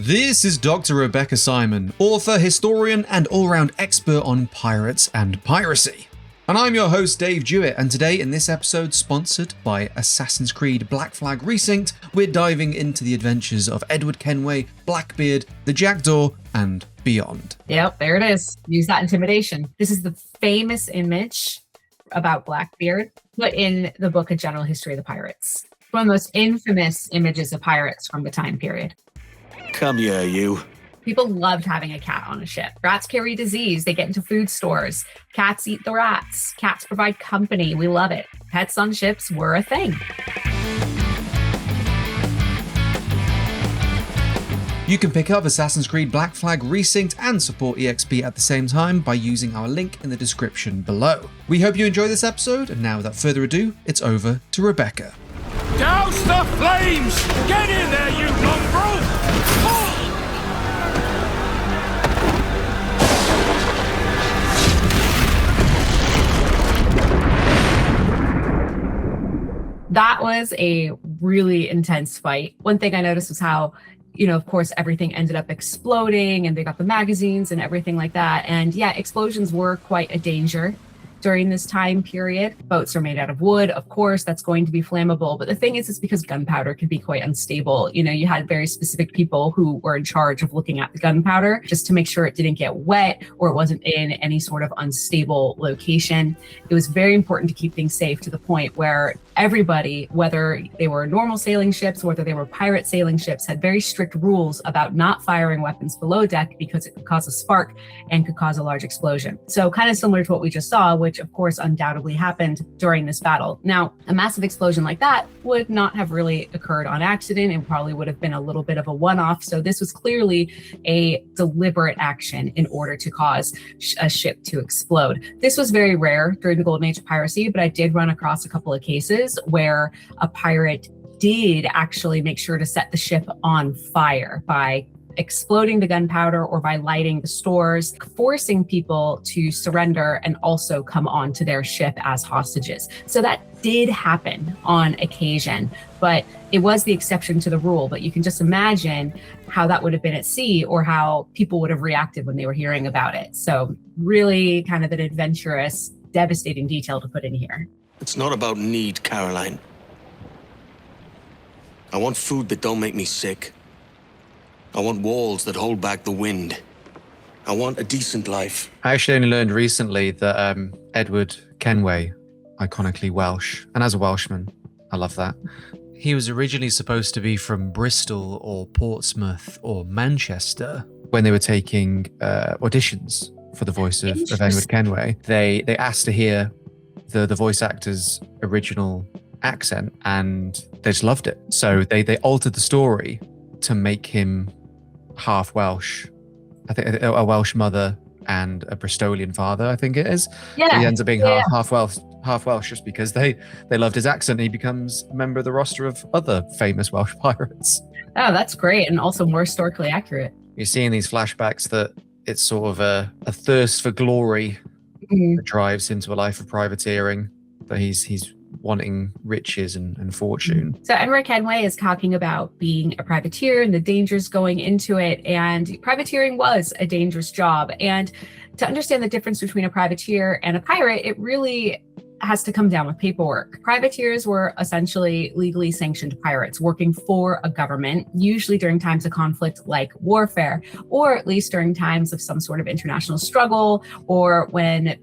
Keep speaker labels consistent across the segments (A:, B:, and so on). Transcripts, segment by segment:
A: This is Dr. Rebecca Simon, author, historian, and all-round expert on pirates and piracy. And I'm your host, Dave Jewett, and today in this episode, sponsored by Assassin's Creed Black Flag Resynced, we're diving into the adventures of Edward Kenway, Blackbeard, the Jackdaw, and beyond.
B: Yep, there it is. Use that intimidation. This is the famous image about Blackbeard put in the book A General History of the Pirates. One of the most infamous images of pirates from the time period.
C: Come here, you.
B: People loved having a cat on a ship. Rats carry disease. They get into food stores. Cats eat the rats. Cats provide company. We love it. Pets on ships were a thing.
A: You can pick up Assassin's Creed Black Flag Resynced and support EXP at the same time by using our link in the description below. We hope you enjoy this episode, and now without further ado, it's over to Rebecca.
D: Douse the flames! Get in there, you mongrel! Oh!
B: That was a really intense fight. One thing I noticed was how, of course, everything ended up exploding and they got the magazines and everything like that. And yeah, explosions were quite a danger during this time period. Boats are made out of wood, of course, that's going to be flammable. But the thing is, it's because gunpowder can be quite unstable. You had very specific people who were in charge of looking at the gunpowder just to make sure it didn't get wet or it wasn't in any sort of unstable location. It was very important to keep things safe to the point where everybody, whether they were normal sailing ships, whether they were pirate sailing ships, had very strict rules about not firing weapons below deck because it could cause a spark and could cause a large explosion. So kind of similar to what we just saw, which of course undoubtedly happened during this battle. Now, a massive explosion like that would not have really occurred on accident. It probably would have been a little bit of a one-off. So this was clearly a deliberate action in order to cause a ship to explode. This was very rare during the golden age of piracy, but I did run across a couple of cases where a pirate did actually make sure to set the ship on fire by exploding the gunpowder or by lighting the stores, forcing people to surrender and also come onto their ship as hostages. So that did happen on occasion, but it was the exception to the rule. But you can just imagine how that would have been at sea or how people would have reacted when they were hearing about it. So really kind of an adventurous, devastating detail to put in here.
C: It's not about need, Caroline. I want food that don't make me sick. I want walls that hold back the wind. I want a decent life.
A: I actually only learned recently that Edward Kenway, iconically Welsh, and as a Welshman, I love that. He was originally supposed to be from Bristol or Portsmouth or Manchester when they were taking auditions for the voice of Edward Kenway. They asked to hear the voice actor's original accent and they just loved it. So they altered the story to make him half Welsh. I think a Welsh mother and a Bristolian father, I think it is.
B: Yeah.
A: He ends up being half Welsh just because they loved his accent. He becomes a member of the roster of other famous Welsh pirates.
B: Oh, that's great. And also more historically accurate.
A: You're seeing these flashbacks that it's sort of a thirst for glory that drives into a life of privateering, but he's wanting riches and fortune.
B: So Edward Kenway is talking about being a privateer and the dangers going into it. And privateering was a dangerous job. And to understand the difference between a privateer and a pirate, it really has to come down with paperwork. Privateers were essentially legally sanctioned pirates working for a government, usually during times of conflict like warfare, or at least during times of some sort of international struggle, or when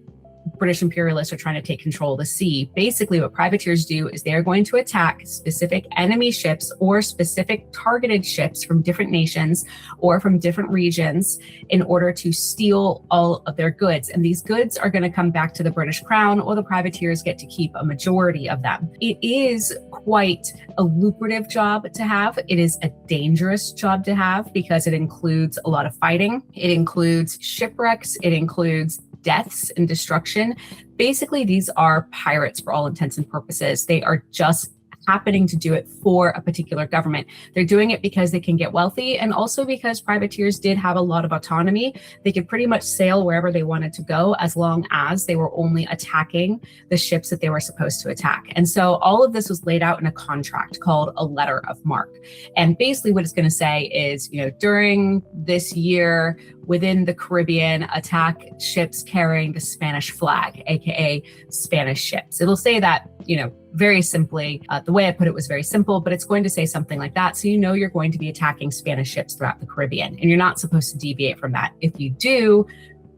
B: British imperialists are trying to take control of the sea. Basically, what privateers do is they're going to attack specific enemy ships or specific targeted ships from different nations or from different regions in order to steal all of their goods. And these goods are going to come back to the British Crown, or the privateers get to keep a majority of them. It is quite a lucrative job to have. It is a dangerous job to have because it includes a lot of fighting. It includes shipwrecks. It includes deaths and destruction. Basically, these are pirates for all intents and purposes. They are just happening to do it for a particular government. They're doing it because they can get wealthy, and also because privateers did have a lot of autonomy. They could pretty much sail wherever they wanted to go as long as they were only attacking the ships that they were supposed to attack. And so all of this was laid out in a contract called a letter of marque. And basically what it's going to say is, during this year within the Caribbean, attack ships carrying the Spanish flag, aka Spanish ships. It'll say that, very simply. The way I put it was very simple, but it's going to say something like that. So you're going to be attacking Spanish ships throughout the Caribbean, and you're not supposed to deviate from that. If you do,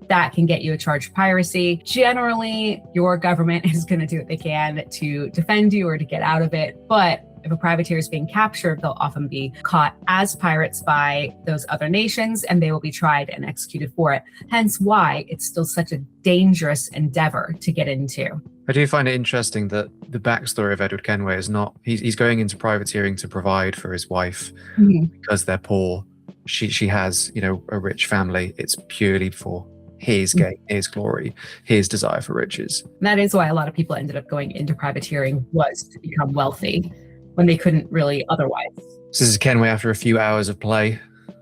B: that can get you a charge of piracy. Generally, your government is going to do what they can to defend you or to get out of it. But if a privateer is being captured, they'll often be caught as pirates by those other nations, and they will be tried and executed for it. Hence why it's still such a dangerous endeavor to get into.
A: I do find it interesting that the backstory of Edward Kenway is not, he's going into privateering to provide for his wife because they're poor. She has, a rich family. It's purely for his gain, his glory, his desire for riches.
B: That is why a lot of people ended up going into privateering, was to become wealthy when they couldn't really otherwise.
A: So this is Kenway after a few hours of play.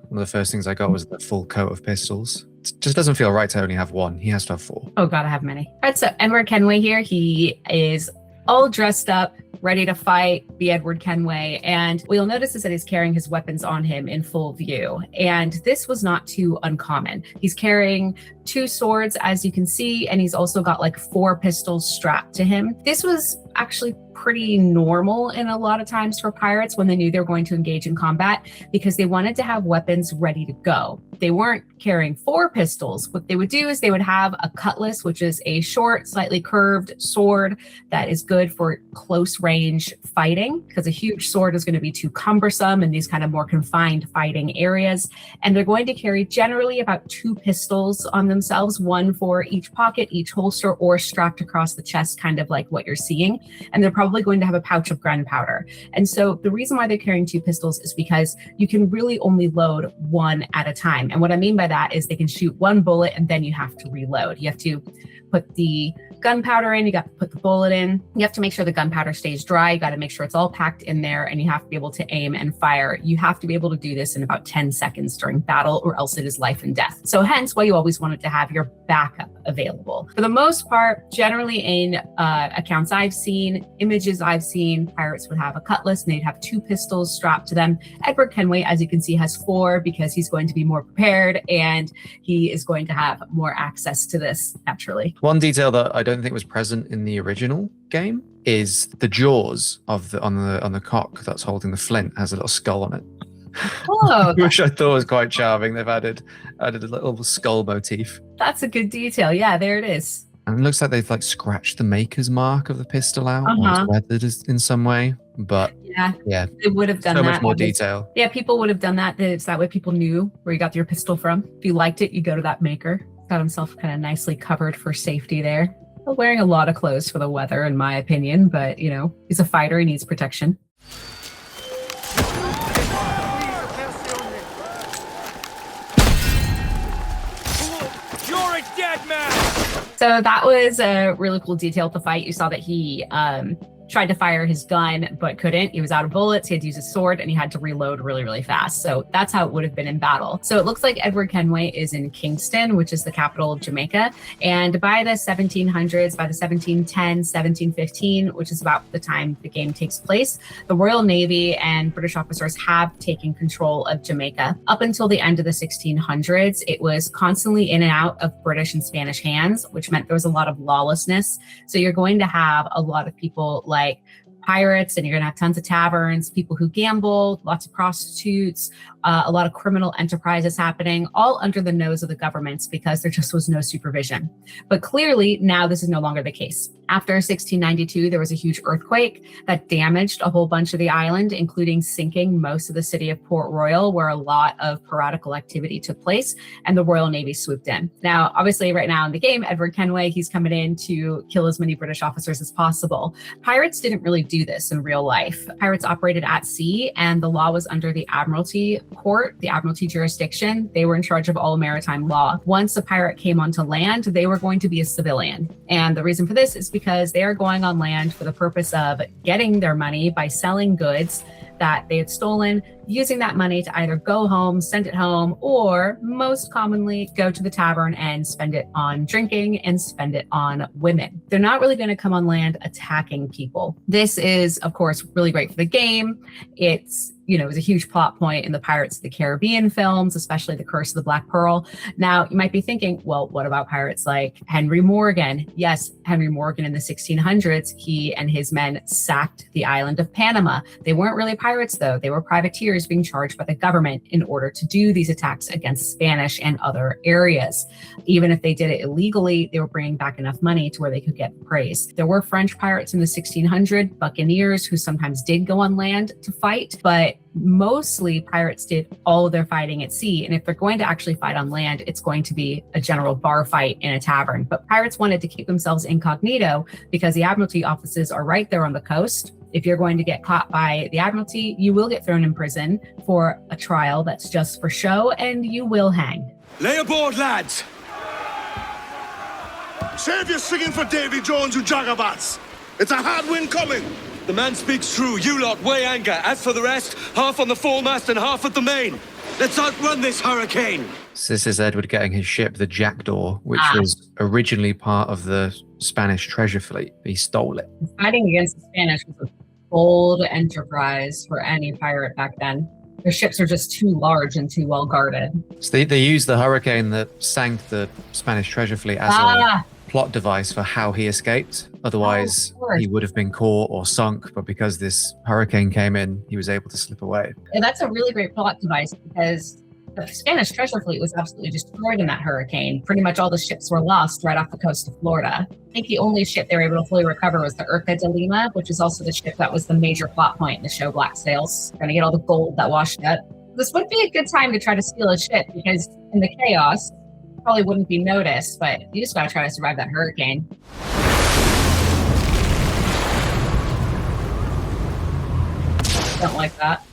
A: One of the first things I got was the full coat of pistols. It just doesn't feel right to only have one. He has to have 4.
B: Oh, gotta have many. All right, so Edward Kenway here. He is all dressed up, ready to fight, be Edward Kenway. And what you'll notice is that he's carrying his weapons on him in full view. And this was not too uncommon. He's carrying 2 swords, as you can see, and he's also got like 4 pistols strapped to him. This was actually pretty normal in a lot of times for pirates when they knew they were going to engage in combat, because they wanted to have weapons ready to go. They weren't carrying 4 pistols. What they would do is they would have a cutlass, which is a short, slightly curved sword that is good for close range fighting, because a huge sword is going to be too cumbersome in these kind of more confined fighting areas. And they're going to carry generally about 2 pistols on themselves, one for each pocket, each holster, or strapped across the chest, kind of like what you're seeing. And they're probably going to have a pouch of gunpowder. And so the reason why they're carrying 2 pistols is because you can really only load one at a time. And what I mean by that is they can shoot 1 bullet and then you have to reload. You have to put the gunpowder in, you got to put the bullet in. You have to make sure the gunpowder stays dry. You got to make sure it's all packed in there, and you have to be able to aim and fire. You have to be able to do this in about 10 seconds during battle, or else it is life and death. So hence why you always wanted to have your backup available. For the most part, generally in accounts I've seen, images I've seen, pirates would have a cutlass and they'd have 2 pistols strapped to them. Edward Kenway, as you can see, has 4 because he's going to be more prepared and he is going to have more access to this naturally.
A: One detail that I don't think was present in the original game is the jaws of the on the cock that's holding the flint has a little skull on it.
B: Oh,
A: Which I thought was quite charming. They've added a little skull motif.
B: that's a good detail. Yeah, there it is.
A: And it looks like they've like scratched the maker's mark of the pistol out, or it's weathered in some way. But
B: yeah, they would have done
A: so
B: that.
A: much more detail.
B: Yeah, people would have done that. It's that way people knew where you got your pistol from. If you liked it, you go to that maker. Got himself kind of nicely covered for safety there. Wearing a lot of clothes for the weather, in my opinion, but he's a fighter. He needs protection.
D: You're a dead man!
B: So that was a really cool detail to fight. You saw that he tried to fire his gun, but couldn't. He was out of bullets. He had to use his sword and he had to reload really, really fast. So that's how it would have been in battle. So it looks like Edward Kenway is in Kingston, which is the capital of Jamaica. And by the 1700s, by the 1710, 1715, which is about the time the game takes place, the Royal Navy and British officers have taken control of Jamaica. Up until the end of the 1600s, it was constantly in and out of British and Spanish hands, which meant there was a lot of lawlessness. So you're going to have a lot of people like pirates, and you're going to have tons of taverns, people who gamble, lots of prostitutes, a lot of criminal enterprises happening, all under the nose of the governments because there just was no supervision. But clearly now this is no longer the case. After 1692, there was a huge earthquake that damaged a whole bunch of the island, including sinking most of the city of Port Royal, where a lot of piratical activity took place, and the Royal Navy swooped in. Now, obviously, right now in the game, Edward Kenway, he's coming in to kill as many British officers as possible. Pirates didn't really do this in real life. Pirates operated at sea, and the law was under the Admiralty, court, the Admiralty jurisdiction. They were in charge of all maritime law. Once a pirate came onto land, they were going to be a civilian. And the reason for this is because they are going on land for the purpose of getting their money by selling goods that they had stolen, using that money to either go home, send it home, or most commonly go to the tavern and spend it on drinking and spend it on women. They're not really going to come on land attacking people. This is, of course, really great for the game. It's, it was a huge plot point in the Pirates of the Caribbean films, especially The Curse of the Black Pearl. Now, you might be thinking, well, what about pirates like Henry Morgan? Yes, Henry Morgan in the 1600s, he and his men sacked the island of Panama. They weren't really pirates, though. They were privateers being charged by the government in order to do these attacks against Spanish and other areas. Even if they did it illegally, they were bringing back enough money to where they could get praise. There were French pirates in the 1600s, buccaneers, who sometimes did go on land to fight, but mostly pirates did all of their fighting at sea. And if they're going to actually fight on land, it's going to be a general bar fight in a tavern. But pirates wanted to keep themselves incognito because the Admiralty offices are right there on the coast. If you're going to get caught by the Admiralty, you will get thrown in prison for a trial that's just for show, and you will hang.
C: Lay aboard, lads!
E: Save your singing for Davy Jones, you jagabats! It's a hard wind coming!
C: The man speaks true. You lot weigh anchor. As for the rest, half on the foremast and half at the main. Let's outrun this hurricane.
A: So this is Edward getting his ship, the Jackdaw, which was originally part of the Spanish treasure fleet. He stole it.
B: Fighting against the Spanish was a bold enterprise for any pirate back then. Their ships are just too large and too well guarded.
A: So they used the hurricane that sank the Spanish treasure fleet as a plot device for how he escaped. Otherwise, he would have been caught or sunk. But because this hurricane came in, he was able to slip away.
B: And that's a really great plot device because the Spanish treasure fleet was absolutely destroyed in that hurricane. Pretty much all the ships were lost right off the coast of Florida. I think the only ship they were able to fully recover was the Urca de Lima, which is also the ship that was the major plot point in the show Black Sails. Trying to get all the gold that washed up. This would be a good time to try to steal a ship because in the chaos, probably wouldn't be noticed, but you just gotta try to survive that hurricane. Don't like that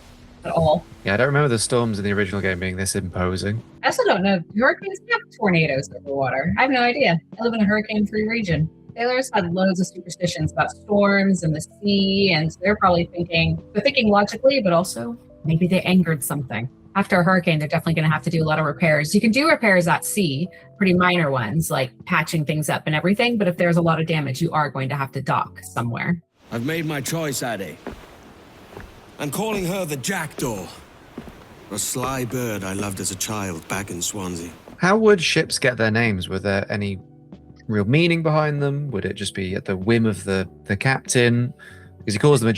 B: at all.
A: Yeah, I don't remember the storms in the original game being this imposing.
B: I also don't know. Hurricanes have tornadoes over water. I have no idea. I live in a hurricane-free region. Sailors had loads of superstitions about storms and the sea, and so they're thinking logically, but also maybe they angered something. After a hurricane, they're definitely going to have to do a lot of repairs. You can do repairs at sea, pretty minor ones, like patching things up and everything, but if there's a lot of damage, you are going to have to dock somewhere.
C: I've made my choice, Addy. I'm calling her the Jackdaw. A sly bird I loved as a child back in Swansea.
A: How would ships get their names? Were there any real meaning behind them? Would it just be at the whim of the captain? Because he calls them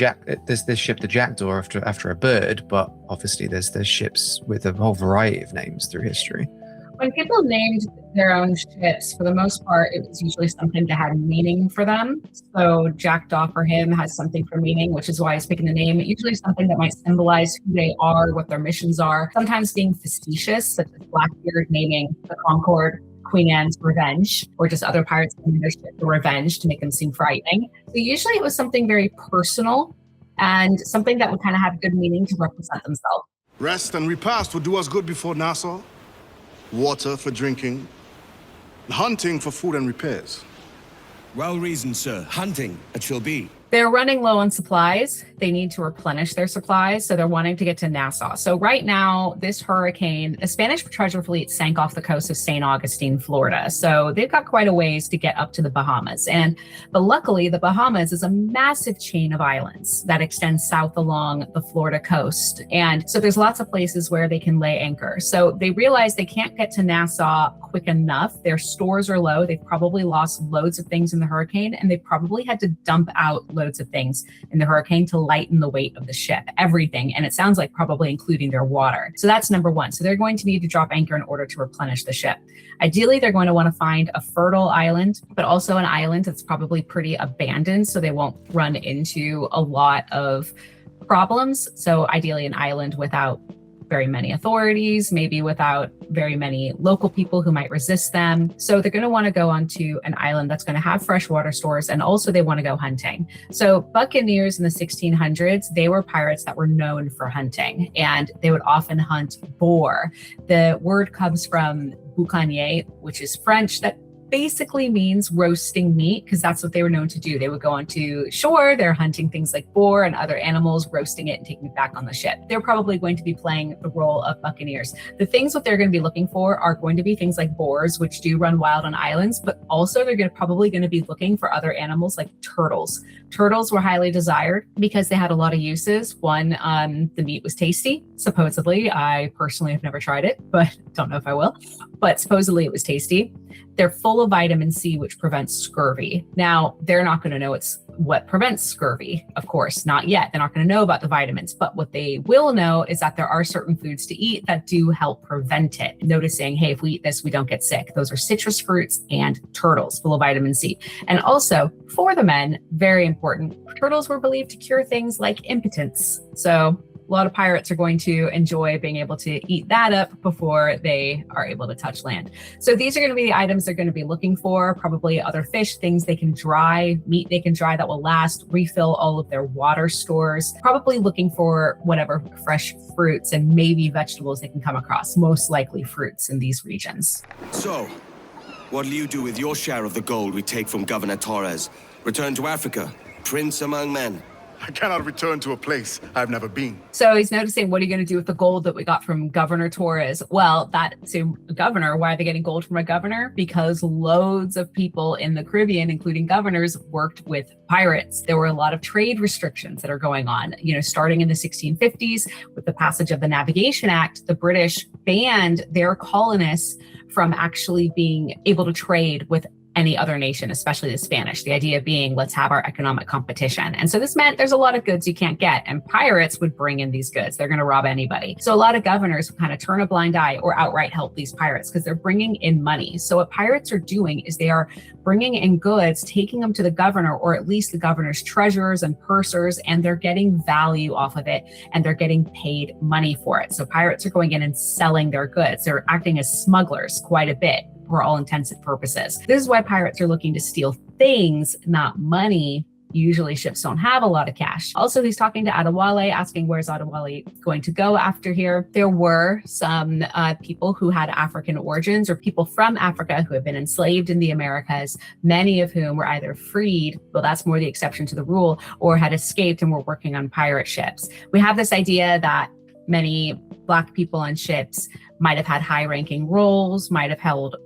A: this ship the Jackdaw after a bird, but obviously there's ships with a whole variety of names through history.
B: When people named their own ships, for the most part, it was usually something that had meaning for them. So Jackdaw for him has something for meaning, which is why he's picking the name. Usually something that might symbolize who they are, what their missions are. Sometimes being facetious, such as Blackbeard naming the Concorde Queen Anne's Revenge, or just other pirates naming their ship the Revenge to make them seem frightening. So usually it was something very personal and something that would kind of have good meaning to represent themselves.
E: Rest and repast would do us good before Nassau. Water for drinking. Hunting for food and repairs.
C: Well reasoned, sir. Hunting it shall be.
B: They're running low on supplies. They need to replenish their supplies, so they're wanting to get to Nassau. So right now, this hurricane, a Spanish treasure fleet sank off the coast of St. Augustine, Florida. So they've got quite a ways to get up to the Bahamas. But luckily, the Bahamas is a massive chain of islands that extends south along the Florida coast. And so there's lots of places where they can lay anchor. So they realize they can't get to Nassau quick enough. Their stores are low. They've probably lost loads of things in the hurricane, and they probably had to dump out loads of things in the hurricane to lighten the weight of the ship, everything. And it sounds like probably including their water. So that's number one. So they're going to need to drop anchor in order to replenish the ship. Ideally, they're going to want to find a fertile island, but also an island that's probably pretty abandoned so they won't run into a lot of problems. So ideally an island without very many authorities, maybe without very many local people who might resist them. So they're going to want to go onto an island that's going to have freshwater stores, and also they want to go hunting. So buccaneers in the 1600s, they were pirates that were known for hunting, and they would often hunt boar. The word comes from boucanier, which is French, that basically means roasting meat, because that's what they were known to do. They would go onto shore, they're hunting things like boar and other animals, roasting it and taking it back on the ship. They're probably going to be playing the role of buccaneers. The things what they're going to be looking for are going to be things like boars, which do run wild on islands, but also they're probably going to be looking for other animals like turtles. Turtles were highly desired because they had a lot of uses. One, the meat was tasty, supposedly. I personally have never tried it, but don't know if I will. But supposedly it was tasty. They're full of vitamin C, which prevents scurvy. Now, they're not going to know what prevents scurvy, of course, not yet. They're not going to know about the vitamins, but what they will know is that there are certain foods to eat that do help prevent it. Noticing, hey, if we eat this, we don't get sick. Those are citrus fruits and turtles full of vitamin C. And also, for the men, very important, turtles were believed to cure things like impotence. So a lot of pirates are going to enjoy being able to eat that up before they are able to touch land. So these are going to be the items they're going to be looking for, probably other fish, things they can dry, meat they can dry that will last, refill all of their water stores, probably looking for whatever fresh fruits and maybe vegetables they can come across, most likely fruits in these regions.
C: So, what'll you do with your share of the gold we take from Governor Torres? Return to Africa, prince among men?
E: I cannot return to a place I've never been.
B: So he's noticing, what are you going to do with the gold that we got from Governor Torres? Well, that's a governor. Why are they getting gold from a governor? Because loads of people in the Caribbean, including governors, worked with pirates. There were a lot of trade restrictions that are going on. Starting in the 1650s with the passage of the Navigation Act, the British banned their colonists from actually being able to trade with any other nation, especially the Spanish. The idea being, let's have our economic competition. And so this meant there's a lot of goods you can't get, and pirates would bring in these goods. They're going to rob anybody. So a lot of governors would kind of turn a blind eye or outright help these pirates because they're bringing in money. So what pirates are doing is they are bringing in goods, taking them to the governor, or at least the governor's treasurers and pursers, and they're getting value off of it, and they're getting paid money for it. So pirates are going in and selling their goods. They're acting as smugglers quite a bit, for all intents and purposes. This is why pirates are looking to steal things, not money. Usually ships don't have a lot of cash. Also, he's talking to Adewale, asking where's Adewale going to go after here. There were some people who had African origins, or people from Africa who have been enslaved in the Americas, many of whom were either freed, well, that's more the exception to the rule, or had escaped and were working on pirate ships. We have this idea that many Black people on ships might have had high-ranking roles, might have held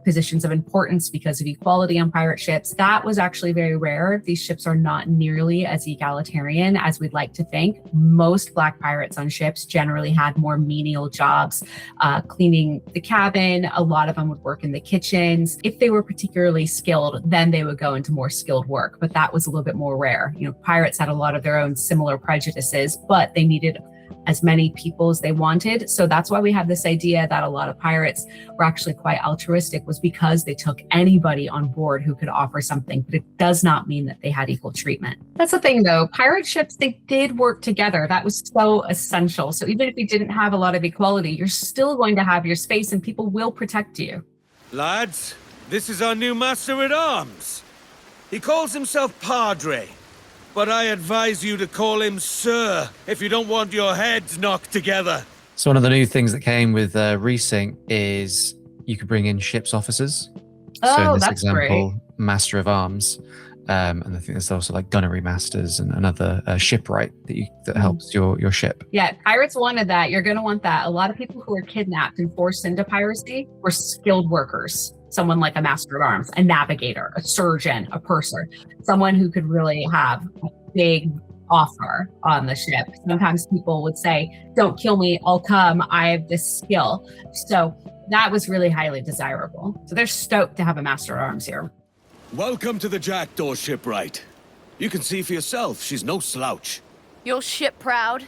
B: positions of importance because of equality on pirate ships. That was actually very rare. These ships are not nearly as egalitarian as we'd like to think. Most Black pirates on ships generally had more menial jobs, cleaning the cabin. A lot of them would work in the kitchens. If they were particularly skilled, then they would go into more skilled work, but that was a little bit more rare. Pirates had a lot of their own similar prejudices, but they needed as many people as they wanted. So that's why we have this idea that a lot of pirates were actually quite altruistic, was because they took anybody on board who could offer something, but it does not mean that they had equal treatment. That's the thing though, pirate ships, they did work together. That was so essential. So even if you didn't have a lot of equality, you're still going to have your space and people will protect you.
D: Lads, this is our new master at arms. He calls himself Padre, but I advise you to call him Sir if you don't want your heads knocked together.
A: So one of the new things that came with Resynced is you could bring in ship's officers. So in this
B: that's
A: example,
B: great.
A: Master of Arms. And I think there's also like gunnery masters and another shipwright that helps your ship.
B: Yeah, pirates wanted that. You're going to want that. A lot of people who were kidnapped and forced into piracy were skilled workers. Someone like a master of arms, a navigator, a surgeon, a purser, someone who could really have a big offer on the ship. Sometimes people would say, don't kill me, I'll come, I have this skill. So that was really highly desirable. So they're stoked to have a master of arms here.
C: Welcome to the Jackdaw shipwright. You can see for yourself, she's no slouch.
F: Your ship proud?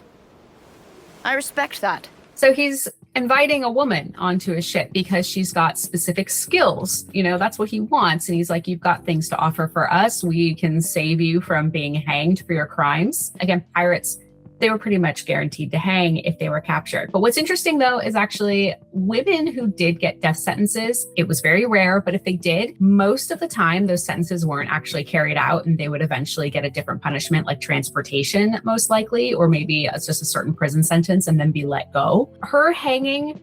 F: I respect that.
B: So he's inviting a woman onto his ship because she's got specific skills. That's what he wants. And he's like, you've got things to offer for us. We can save you from being hanged for your crimes. Again, pirates they were pretty much guaranteed to hang if they were captured. But what's interesting, though, is actually women who did get death sentences, it was very rare, but if they did, most of the time, those sentences weren't actually carried out and they would eventually get a different punishment, like transportation, most likely, or maybe it's just a certain prison sentence and then be let go. Her hanging,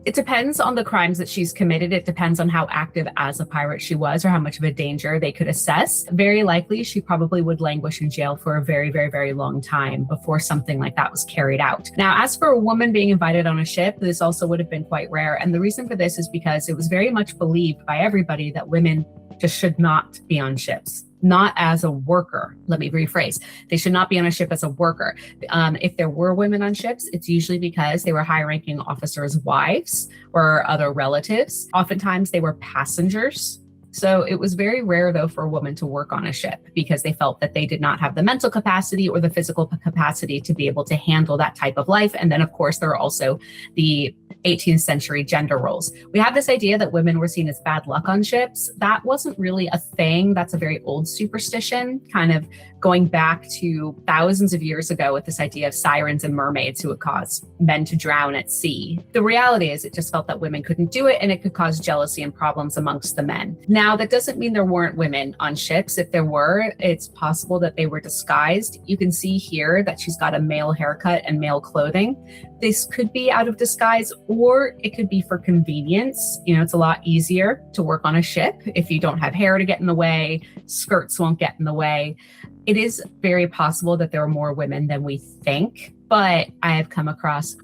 B: it depends on the crimes that she's committed. It depends on how active as a pirate she was or how much of a danger they could assess. Very likely, she probably would languish in jail for a very, very, very long time before something like that was carried out. Now, as for a woman being invited on a ship, this also would have been quite rare. And the reason for this is because it was very much believed by everybody that women just should not be on ships. Not as a worker. Let me rephrase. They should not be on a ship as a worker. If there were women on ships, it's usually because they were high-ranking officers' wives or other relatives. Oftentimes, they were passengers. So it was very rare, though, for a woman to work on a ship because they felt that they did not have the mental capacity or the physical capacity to be able to handle that type of life. And then, of course, there are also the 18th century gender roles. We have this idea that women were seen as bad luck on ships. That wasn't really a thing. That's a very old superstition, kind of going back to thousands of years ago with this idea of sirens and mermaids who would cause men to drown at sea. The reality is it just felt that women couldn't do it and it could cause jealousy and problems amongst the men. Now, that doesn't mean there weren't women on ships. If there were, it's possible that they were disguised. You can see here that she's got a male haircut and male clothing. This could be out of disguise or it could be for convenience. You know, it's a lot easier to work on a ship if you don't have hair to get in the way, skirts won't get in the way. It is very possible that there are more women than we think, but I have come across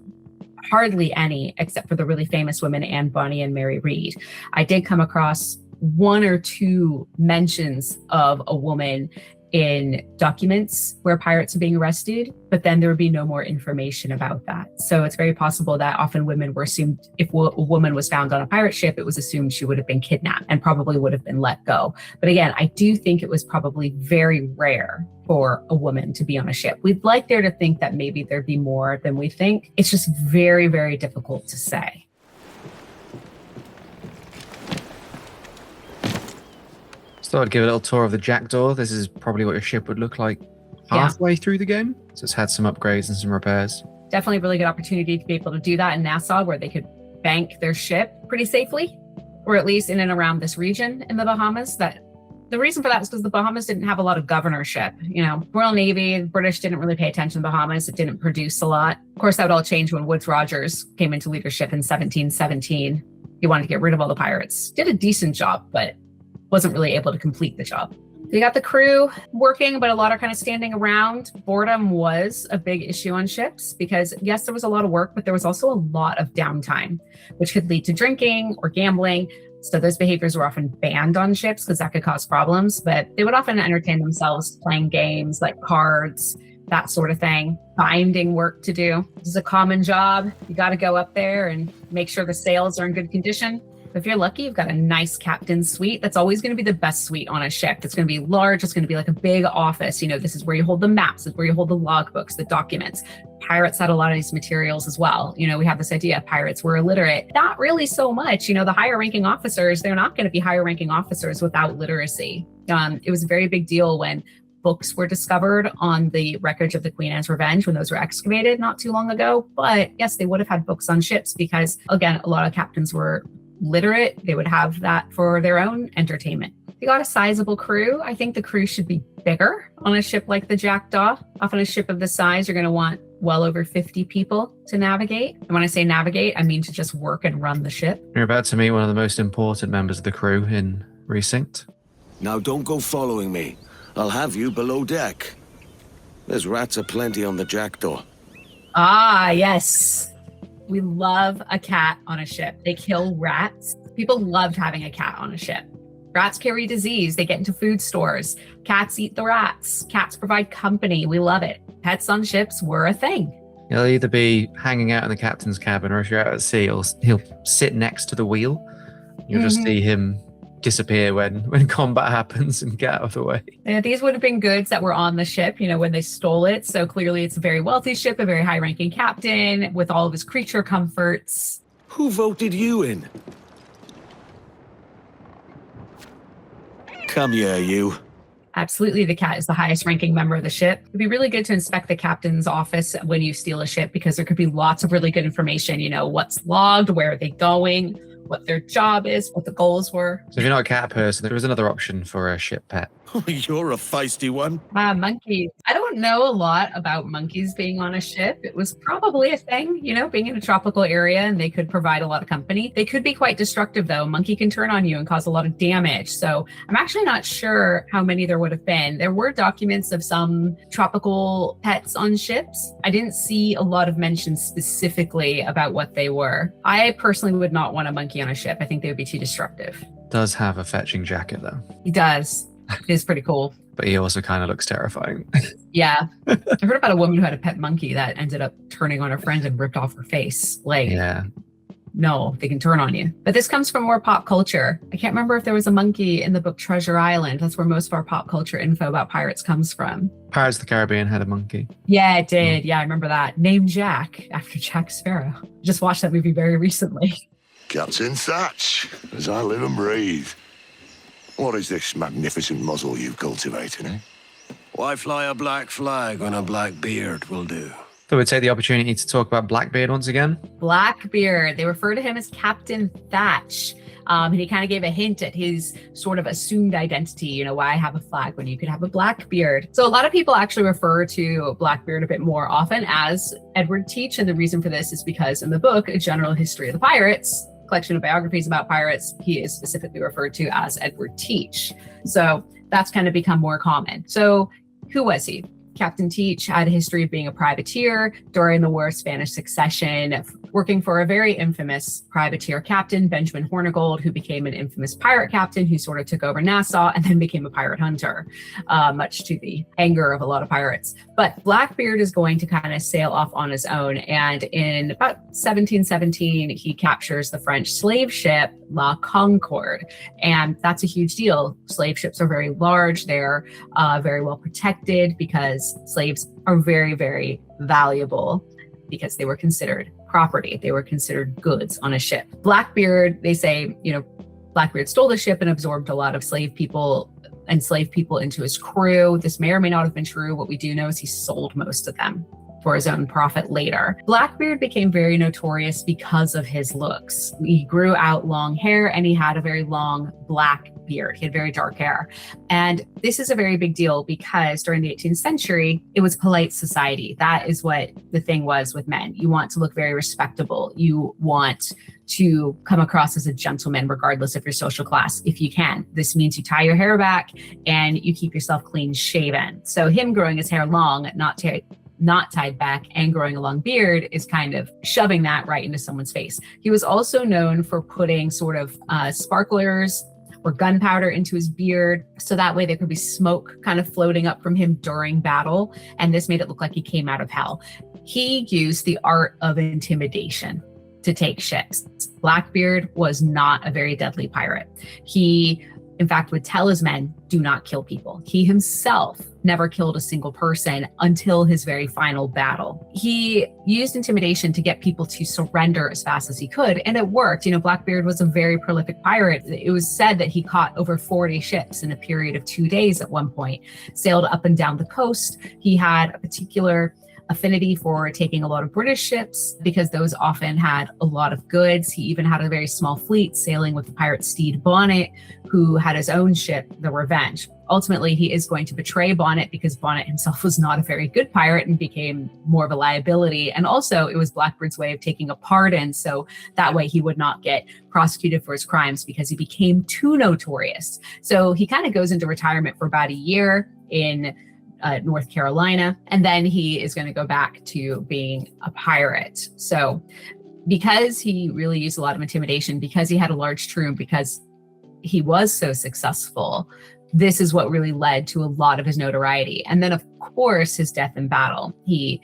B: hardly any except for the really famous women, Anne Bonny and Mary Read. I did come across one or two mentions of a woman in documents where pirates are being arrested, but then there would be no more information about that. So it's very possible that often women were assumed, if a woman was found on a pirate ship, it was assumed she would have been kidnapped and probably would have been let go. But again, I do think it was probably very rare for a woman to be on a ship. We'd like there to think that maybe there'd be more than we think. It's just very, very difficult to say.
A: So I'd give a little tour of the Jackdaw. This is probably what your ship would look like halfway through the game. So it's had some upgrades and some repairs.
B: Definitely a really good opportunity to be able to do that in Nassau, where they could bank their ship pretty safely, or at least in and around this region in the Bahamas. That the reason for that is because the Bahamas didn't have a lot of governorship. You know, Royal Navy, the British didn't really pay attention to the Bahamas. It didn't produce a lot. Of course, that would all change when Woodes Rogers came into leadership in 1717. He wanted to get rid of all the pirates. Did a decent job, but wasn't really able to complete the job. They got the crew working, but a lot are kind of standing around. Boredom was a big issue on ships because, yes, there was a lot of work, but there was also a lot of downtime, which could lead to drinking or gambling. So those behaviors were often banned on ships because that could cause problems, but they would often entertain themselves playing games like cards, that sort of thing, finding work to do. This is a common job. You got to go up there and make sure the sails are in good condition. If you're lucky, you've got a nice captain's suite. That's always going to be the best suite on a ship. It's going to be large. It's going to be like a big office. You know, this is where you hold the maps. This is where you hold the logbooks, the documents. Pirates had a lot of these materials as well. You know, we have this idea pirates were illiterate. Not really so much. You know, the higher ranking officers, they're not going to be higher ranking officers without literacy. It was a very big deal when books were discovered on the wreckage of the Queen Anne's Revenge when those were excavated not too long ago. But yes, they would have had books on ships because, again, a lot of captains were literate. They would have that for their own entertainment. They got a sizable crew. I think the crew should be bigger on a ship like the Jackdaw. Often a ship of this size, you're going to want well over 50 people to navigate. And when I say navigate, I mean to just work and run the ship.
A: You're about to meet one of the most important members of the crew in Resynced.
C: Now don't go following me. I'll have you below deck. There's rats aplenty on the Jackdaw.
B: Ah, yes. We love a cat on a ship. They kill rats. People loved having a cat on a ship. Rats carry disease. They get into food stores. Cats eat the rats. Cats provide company. We love it. Pets on ships were a thing.
A: He'll either be hanging out in the captain's cabin, or if you're out at sea, he'll sit next to the wheel. You'll just see him disappear when combat happens and get out of the way.
B: Yeah, these would have been goods that were on the ship, you know, when they stole it. So clearly it's a very wealthy ship, a very high-ranking captain with all of his creature comforts.
C: Who voted you in? Come here, you.
B: Absolutely, the cat is the highest ranking member of the ship. It'd be really good to inspect the captain's office when you steal a ship because there could be lots of really good information. You know, what's logged, where are they going, what their job is, what the goals were.
A: So if you're not a cat person, there is another option for a ship pet.
C: You're a feisty one.
B: Monkeys. I don't know a lot about monkeys being on a ship. It was probably a thing, you know, being in a tropical area, and they could provide a lot of company. They could be quite destructive, though. Monkey can turn on you and cause a lot of damage. So I'm actually not sure how many there would have been. There were documents of some tropical pets on ships. I didn't see a lot of mention specifically about what they were. I personally would not want a monkey on a ship. I think they would be too destructive.
A: Does have a fetching jacket, though.
B: He does. It is pretty cool.
A: But he also kind of looks terrifying.
B: Yeah. I heard about a woman who had a pet monkey that ended up turning on her friend and ripped off her face. Like,
A: Yeah.
B: no, they can turn on you. But this comes from more pop culture. I can't remember if there was a monkey in the book Treasure Island. That's where most of our pop culture info about pirates comes from.
A: Pirates of the Caribbean had a monkey.
B: Yeah, it did. Yeah, I remember that. Named Jack, after Jack Sparrow. Just watched that movie very recently.
G: Captain Thatch, as I live and breathe. What is this magnificent muzzle you've cultivated, eh?
C: Why fly a black flag when a black beard will do?
A: So we'd take the opportunity to talk about Blackbeard once again.
B: Blackbeard. They refer to him as Captain Thatch. And he kind of gave a hint at his sort of assumed identity. You know, why have a flag when you could have a Blackbeard? So a lot of people actually refer to Blackbeard a bit more often as Edward Teach. And the reason for this is because in the book, A General History of the Pirates, collection of biographies about pirates, he is specifically referred to as Edward Teach. So that's kind of become more common. So who was he? Captain Teach had a history of being a privateer during the War of Spanish Succession, working for a very infamous privateer captain, Benjamin Hornigold, who became an infamous pirate captain who sort of took over Nassau and then became a pirate hunter, much to the anger of a lot of pirates. But Blackbeard is going to kind of sail off on his own. And in about 1717, he captures the French slave ship La Concorde. And that's a huge deal. Slave ships are very large. They're very well protected because slaves are very, very valuable because they were considered property. They were considered goods on a ship. Blackbeard, they say, you know, Blackbeard stole the ship and absorbed a lot of slave people into his crew. This may or may not have been true. What we do know is he sold most of them for his own profit later. Blackbeard became very notorious because of his looks. He grew out long hair and he had a very long black beard. He had very dark hair. And this is a very big deal because during the 18th century, it was polite society. That is what the thing was with men. You want to look very respectable. You want to come across as a gentleman, regardless of your social class, if you can. This means you tie your hair back and you keep yourself clean shaven. So him growing his hair long, not tied back, and growing a long beard is kind of shoving that right into someone's face. He was also known for putting sort of sparklers or gunpowder into his beard, so that way there could be smoke kind of floating up from him during battle, and this made it look like he came out of hell. He used the art of intimidation to take ships. Blackbeard was not a very deadly pirate. He, in fact, would tell his men, do not kill people. He himself never killed a single person until his very final battle. He used intimidation to get people to surrender as fast as he could, and it worked. You know, Blackbeard was a very prolific pirate. It was said that he caught over 40 ships in a period of 2 days at one point, sailed up and down the coast. He had a particular affinity for taking a lot of British ships because those often had a lot of goods. He even had a very small fleet sailing with the pirate Stede Bonnet, who had his own ship, the Revenge. Ultimately, he is going to betray Bonnet because Bonnet himself was not a very good pirate and became more of a liability. And also, it was Blackbeard's way of taking a pardon, so that way he would not get prosecuted for his crimes because he became too notorious. So he kind of goes into retirement for about a year in North Carolina, and then he is going to go back to being a pirate. So because he really used a lot of intimidation, because he had a large crew, because he was so successful, this is what really led to a lot of his notoriety. And then, of course, his death in battle. He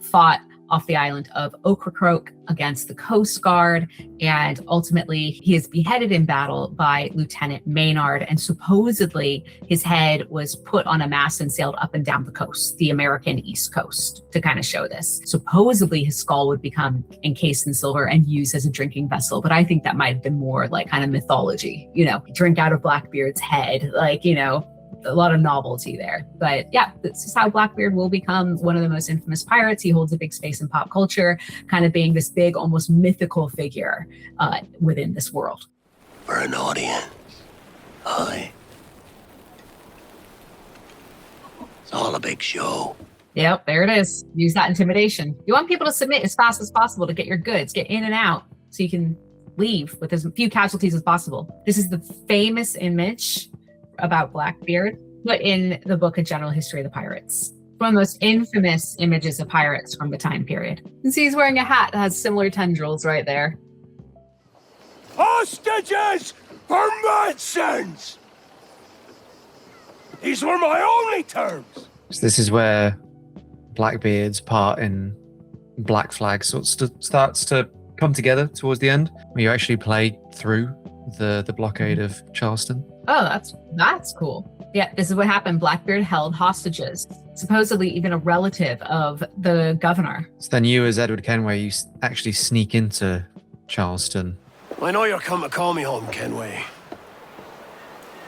B: fought off the island of Ocracoke against the Coast Guard, and ultimately he is beheaded in battle by Lieutenant Maynard, and supposedly his head was put on a mast and sailed up and down the coast, the American East Coast, to kind of show this. Supposedly his skull would become encased in silver and used as a drinking vessel, but I think that might have been more like kind of mythology, you know, drink out of Blackbeard's head, like, you know, a lot of novelty there. But yeah, this is how Blackbeard will become one of the most infamous pirates. He holds a big space in pop culture, kind of being this big, almost mythical figure within this world.
H: For an audience, aye. It's all a big show.
B: Yep, there it is. Use that intimidation. You want people to submit as fast as possible to get your goods, get in and out, so you can leave with as few casualties as possible. This is the famous image about Blackbeard put in the book A General History of the Pirates. One of the most infamous images of pirates from the time period. You can see he's wearing a hat that has similar tendrils right there.
G: Hostages for Mansons! These were my only terms!
A: So this is where Blackbeard's part in Black Flag starts to come together towards the end, where you actually play through the blockade of Charleston.
B: Oh, that's cool. Yeah, this is what happened. Blackbeard held hostages, supposedly even a relative of the governor.
A: So then you, as Edward Kenway, you actually sneak into Charleston.
H: I know you're come to call me home, Kenway.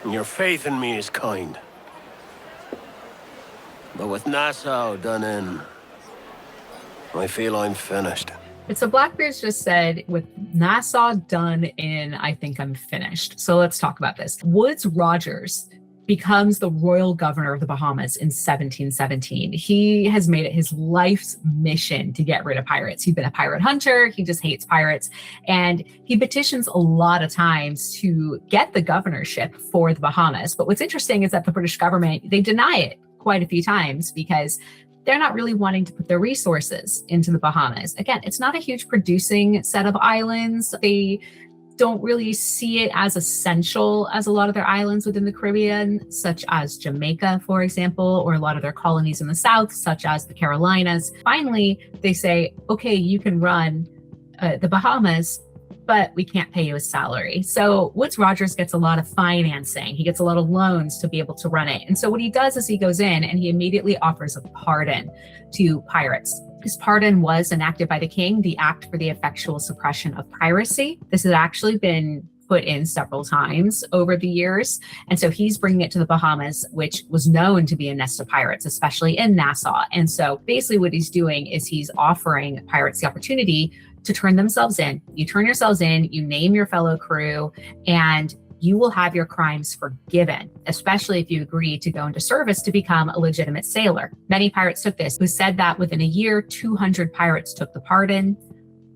H: And your faith in me is kind. But with Nassau done in, I feel I'm finished.
B: And so Blackbeard's just said, with Nassau done in, I think I'm finished. So let's talk about this. Woodes Rogers becomes the royal governor of the Bahamas in 1717. He has made it his life's mission to get rid of pirates. He's been a pirate hunter. He just hates pirates. And he petitions a lot of times to get the governorship for the Bahamas. But what's interesting is that the British government, they deny it quite a few times because they're not really wanting to put their resources into the Bahamas. Again, it's not a huge producing set of islands. They don't really see it as essential as a lot of their islands within the Caribbean, such as Jamaica, for example, or a lot of their colonies in the South, such as the Carolinas. Finally, they say, okay, you can run the Bahamas, but we can't pay you a salary. So Woodes Rogers gets a lot of financing. He gets a lot of loans to be able to run it. And so what he does is he goes in and he immediately offers a pardon to pirates. His pardon was enacted by the king, the Act for the Effectual Suppression of Piracy. This has actually been put in several times over the years. And so he's bringing it to the Bahamas, which was known to be a nest of pirates, especially in Nassau. And so basically what he's doing is he's offering pirates the opportunity to turn themselves in. You turn yourselves in, you name your fellow crew, and you will have your crimes forgiven, especially if you agree to go into service to become a legitimate sailor. Many pirates took this, who said that within a year, 200 pirates took the pardon,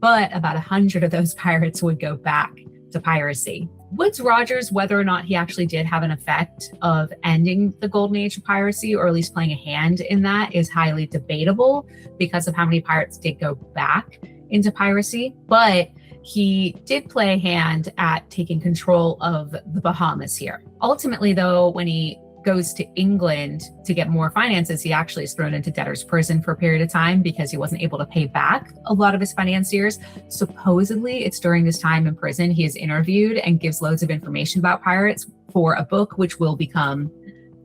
B: but about 100 of those pirates would go back to piracy. Woodes Rogers, whether or not he actually did have an effect of ending the golden age of piracy, or at least playing a hand in that, is highly debatable because of how many pirates did go back into piracy. But he did play a hand at taking control of the Bahamas here. Ultimately, though, when he goes to England to get more finances, he actually is thrown into debtor's prison for a period of time because he wasn't able to pay back a lot of his financiers. Supposedly, it's during this time in prison he is interviewed and gives loads of information about pirates for a book which will become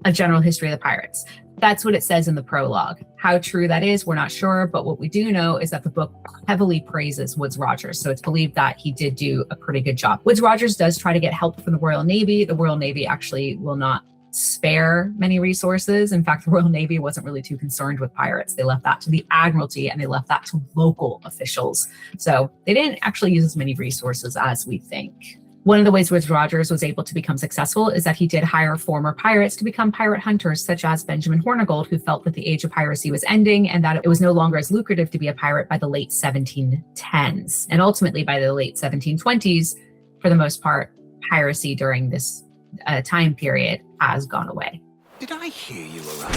B: A General History of the Pirates. That's what it says in the prologue. How true that is, we're not sure, but what we do know is that the book heavily praises Woodes Rogers, so it's believed that he did do a pretty good job. Woodes Rogers does try to get help from the Royal Navy. The Royal Navy actually will not spare many resources. In fact, the Royal Navy wasn't really too concerned with pirates. They left that to the Admiralty and they left that to local officials. So they didn't actually use as many resources as we think. One of the ways Woodes Rogers was able to become successful is that he did hire former pirates to become pirate hunters, such as Benjamin Hornigold, who felt that the age of piracy was ending and that it was no longer as lucrative to be a pirate by the late 1710s. And ultimately, by the late 1720s, for the most part, piracy during this time period has gone away.
I: Did I hear you right?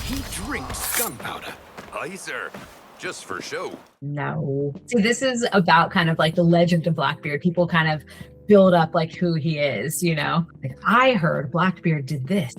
I: He drinks gunpowder.
J: Aye, sir. Just for show.
B: No. See, this is about kind of like the legend of Blackbeard. People kind of build up like who he is, you know? Like, I heard Blackbeard did this.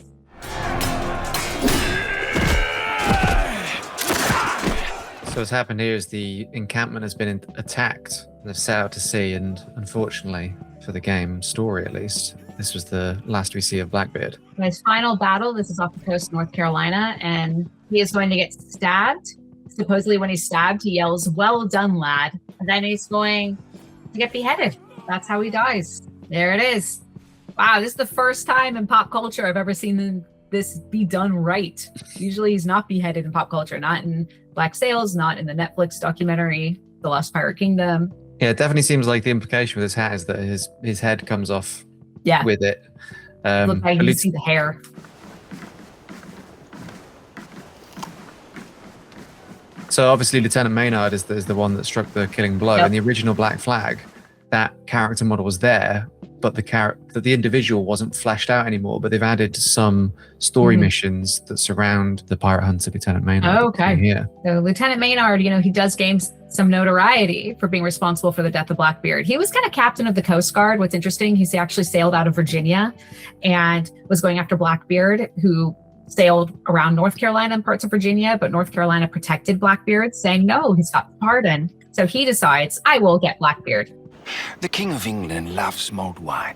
A: So what's happened here is the encampment has been attacked. They've set out to sea, and unfortunately, for the game story at least, this was the last we see of Blackbeard.
B: His final battle, this is off the coast of North Carolina, and he is going to get stabbed. Supposedly when he's stabbed, he yells, "Well done, lad." And then he's going to get beheaded. That's how he dies. There it is. Wow, this is the first time in pop culture I've ever seen this be done right. Usually he's not beheaded in pop culture, not in Black Sails, not in the Netflix documentary, The Lost Pirate Kingdom.
A: Yeah, it definitely seems like the implication with his hat is that his head comes off with it.
B: Look, I can see the hair.
A: So obviously Lieutenant Maynard is the one that struck the killing blow.
B: Yep.
A: In the original Black Flag, that character model was there, but the individual wasn't fleshed out anymore. But they've added some story missions that surround the pirate hunter Lieutenant Maynard.
B: Oh, okay.
A: Here.
B: So Lieutenant Maynard, he does gain some notoriety for being responsible for the death of Blackbeard. He was kind of captain of the Coast Guard. What's interesting, he actually sailed out of Virginia and was going after Blackbeard, who sailed around North Carolina and parts of Virginia, but North Carolina protected Blackbeard, saying, no, he's got pardon. So he decides, I will get Blackbeard.
I: The King of England loves mulled wine.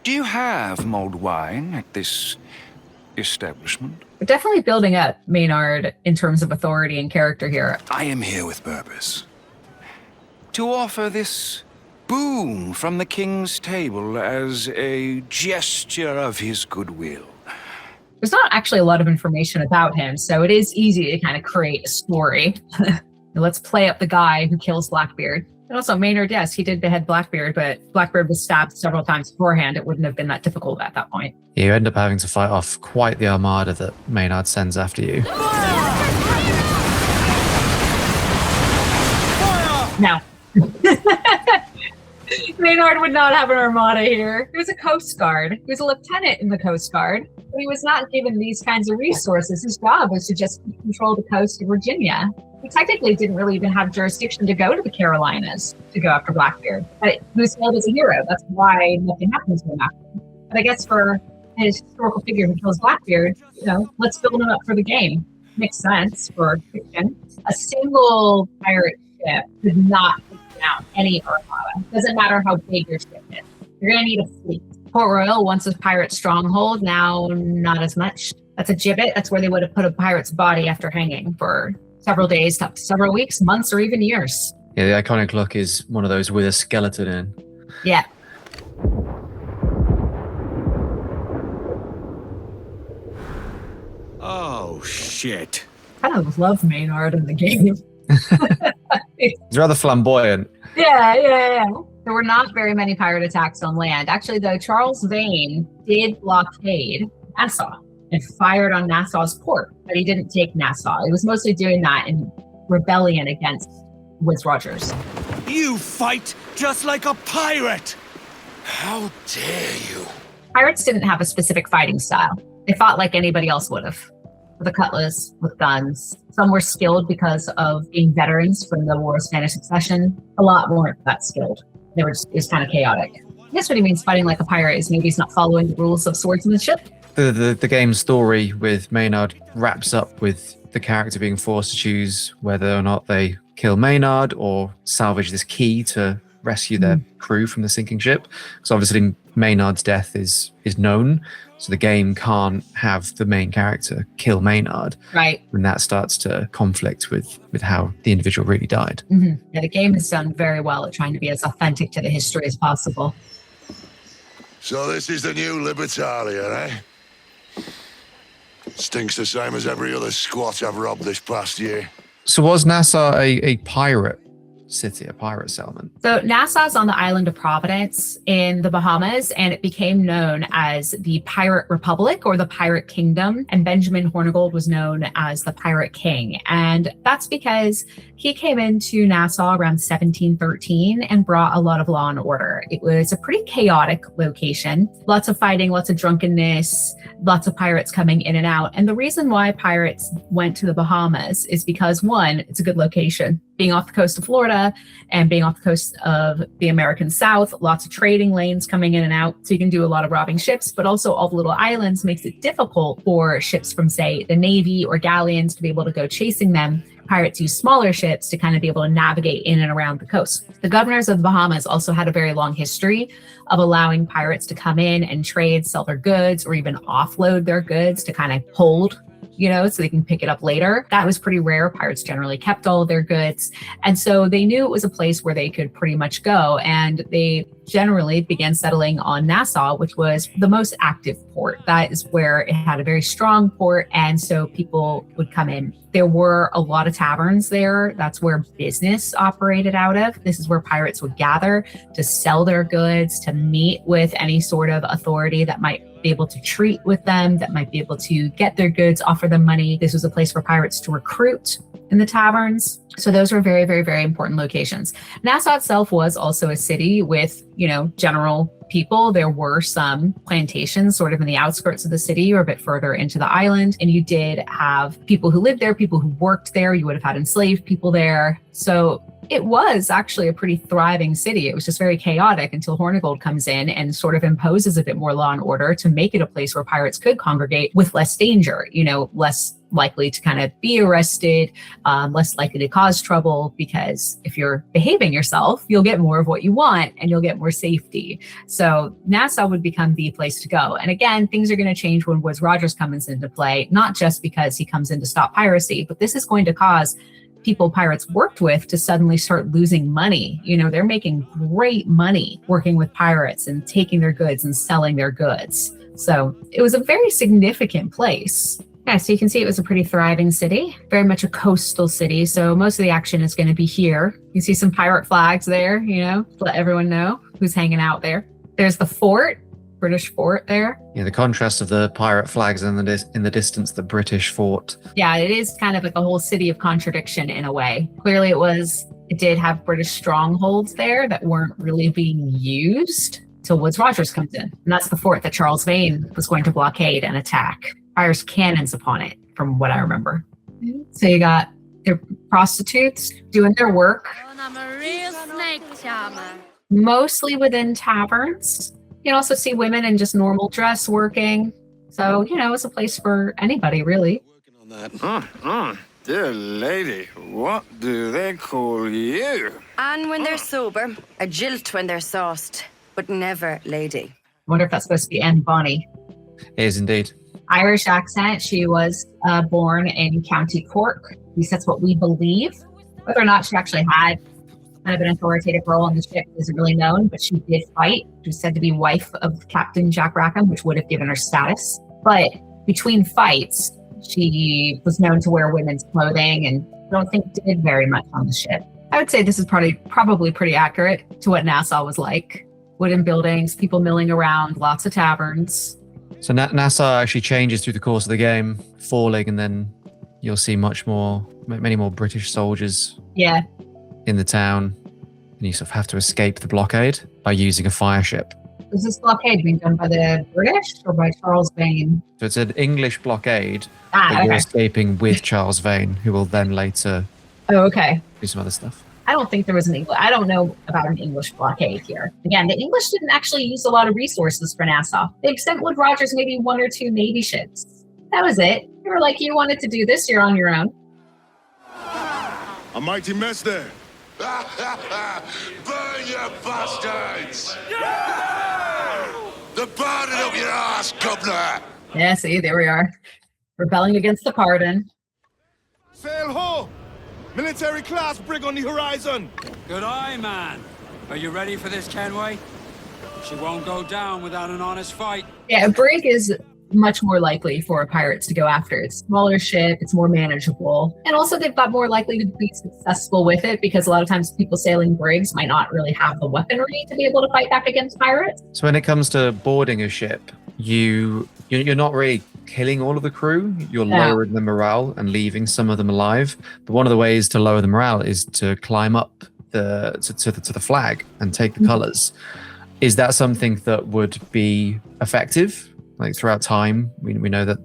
I: Do you have mulled wine at this establishment?
B: We're definitely building up Maynard in terms of authority and character here.
I: I am here with purpose. To offer this boon from the king's table as a gesture of his goodwill.
B: There's not actually a lot of information about him, so it is easy to kind of create a story. Let's play up the guy who kills Blackbeard. And also Maynard, yes, he did behead Blackbeard, but Blackbeard was stabbed several times beforehand. It wouldn't have been that difficult at that point.
A: Yeah, you end up having to fight off quite the armada that Maynard sends after you.
B: No. Maynard would not have an armada here. He was a Coast Guard. He was a lieutenant in the Coast Guard, but he was not given these kinds of resources. His job was to just control the coast of Virginia. He technically didn't really even have jurisdiction to go to the Carolinas to go after Blackbeard, but he was hailed as a hero. That's why nothing happens to him after. But I guess for a historical figure who kills Blackbeard, let's build him up for the game. Makes sense for fiction. A single pirate ship could not take down any armada. Doesn't matter how big your ship is. You're going to need a fleet. Port Royal, once a pirate stronghold, now not as much. That's a gibbet. That's where they would have put a pirate's body after hanging for several days, up to several weeks, months, or even years.
A: Yeah, the iconic look is one of those with a skeleton in.
B: Yeah.
C: Oh, shit.
B: I kind of love Maynard in the game.
A: He's rather flamboyant.
B: Yeah. There were not very many pirate attacks on land. Actually, though, Charles Vane did blockade Nassau and fired on Nassau's port, but he didn't take Nassau. He was mostly doing that in rebellion against Woodes Rogers.
D: You fight just like a pirate!
I: How dare you?
B: Pirates didn't have a specific fighting style. They fought like anybody else would have, with a cutlass, with guns. Some were skilled because of being veterans from the War of Spanish Succession. A lot weren't that skilled. It was kind of chaotic. I guess what he means fighting like a pirate is maybe he's not following the rules of swordsmanship.
A: The game's story with Maynard wraps up with the character being forced to choose whether or not they kill Maynard or salvage this key to rescue their crew from the sinking ship. Because obviously Maynard's death is known, so the game can't have the main character kill Maynard.
B: Right.
A: When that starts to conflict with how the individual really died.
B: Mm-hmm. Yeah, the game has done very well at trying to be as authentic to the history as possible.
G: So this is the new Libertalia, eh? Stinks the same as every other squat I've robbed this past year.
A: So was Nassau a pirate city, a pirate settlement?
B: So Nassau's on the island of Providence in the Bahamas, and it became known as the Pirate Republic or the Pirate Kingdom. And Benjamin Hornigold was known as the Pirate King. And that's because he came into Nassau around 1713 and brought a lot of law and order. It was a pretty chaotic location. Lots of fighting, lots of drunkenness, lots of pirates coming in and out. And the reason why pirates went to the Bahamas is because, one, it's a good location. Being off the coast of Florida and being off the coast of the American South, lots of trading lanes coming in and out. So you can do a lot of robbing ships, but also all the little islands makes it difficult for ships from, say, the Navy or galleons to be able to go chasing them. Pirates use smaller ships to kind of be able to navigate in and around the coast. The governors of the Bahamas also had a very long history of allowing pirates to come in and trade, sell their goods, or even offload their goods to kind of hold so they can pick it up later. That was pretty rare. Pirates generally kept all of their goods. And so they knew it was a place where they could pretty much go. And they generally began settling on Nassau, which was the most active port. That is where it had a very strong port. And so people would come in. There were a lot of taverns there. That's where business operated out of. This is where pirates would gather to sell their goods, to meet with any sort of authority that might be able to treat with them, that might be able to get their goods, offer them money. This was a place for pirates to recruit in the taverns. So those were very, very, very important locations. Nassau itself was also a city with, general people. There were some plantations sort of in the outskirts of the city or a bit further into the island. And you did have people who lived there, people who worked there. You would have had enslaved people there. So it was actually a pretty thriving city. It was just very chaotic until Hornigold comes in and sort of imposes a bit more law and order to make it a place where pirates could congregate with less danger, less likely to kind of be arrested, less likely to cause trouble, because if you're behaving yourself, you'll get more of what you want and you'll get more safety. So Nassau would become the place to go. And again, things are going to change when Woodes Rogers comes into play, not just because he comes in to stop piracy, but this is going to cause people pirates worked with to suddenly start losing money. They're making great money working with pirates and taking their goods and selling their goods. So it was a very significant place. Yeah, so you can see it was a pretty thriving city, very much a coastal city. So most of the action is going to be here. You see some pirate flags there, to let everyone know who's hanging out there. There's the fort, British fort there.
A: Yeah, the contrast of the pirate flags and in the distance, the British fort.
B: Yeah, it is kind of like a whole city of contradiction in a way. Clearly it did have British strongholds there that weren't really being used till Woodes Rogers comes in. And that's the fort that Charles Vane was going to blockade and attack. Fires cannons upon it, from what I remember. So you got their prostitutes doing their work.
F: I'm a real snake charmer.
B: Mostly within taverns. You can also see women in just normal dress working. So, it's a place for anybody, really.
C: Working on that.
I: Dear lady, what do they call you?
K: And when they're sober, a jilt when they're sauced, but never lady.
B: I wonder if that's supposed to be Anne Bonny.
A: It is indeed.
B: Irish accent. She was born in County Cork. At least that's what we believe. Whether or not she actually had kind of an authoritative role on the ship isn't really known, but she did fight. She was said to be wife of Captain Jack Rackham, which would have given her status. But between fights, she was known to wear women's clothing and I don't think did very much on the ship. I would say this is probably pretty accurate to what Nassau was like. Wooden buildings, people milling around, lots of taverns.
A: So Nassau actually changes through the course of the game, falling, and then you'll see many more British soldiers in the town. And you sort of have to escape the blockade by using a fire ship.
B: Was this blockade being done by the British or by Charles Vane?
A: So it's an English blockade, but you're escaping with Charles Vane, who will then later do some other stuff.
B: I don't think there was I don't know about an English blockade here. Again, the English didn't actually use a lot of resources for Nassau. They sent Woodes Rogers maybe 1 or 2 Navy ships. That was it. They were like, you wanted to do this, you're on your own.
E: A mighty mess there.
G: Burn, you bastards! The pardon up your ass, governor!
B: Yeah, see, there we are. Rebelling against the pardon.
E: Sail ho! Military class brig on the horizon!
L: Good eye, man. Are you ready for this, Kenway? She won't go down without an honest fight.
B: Yeah, a brig is much more likely for pirates to go after. It's a smaller ship, it's more manageable. And also they've got more likely to be successful with it because a lot of times people sailing brigs might not really have the weaponry to be able to fight back against pirates.
A: So when it comes to boarding a ship, you're not really killing all of the crew. You're lowering the morale and leaving some of them alive. But one of the ways to lower the morale is to climb up to the flag and take the colors. Is that something that would be effective? Like throughout time, we know that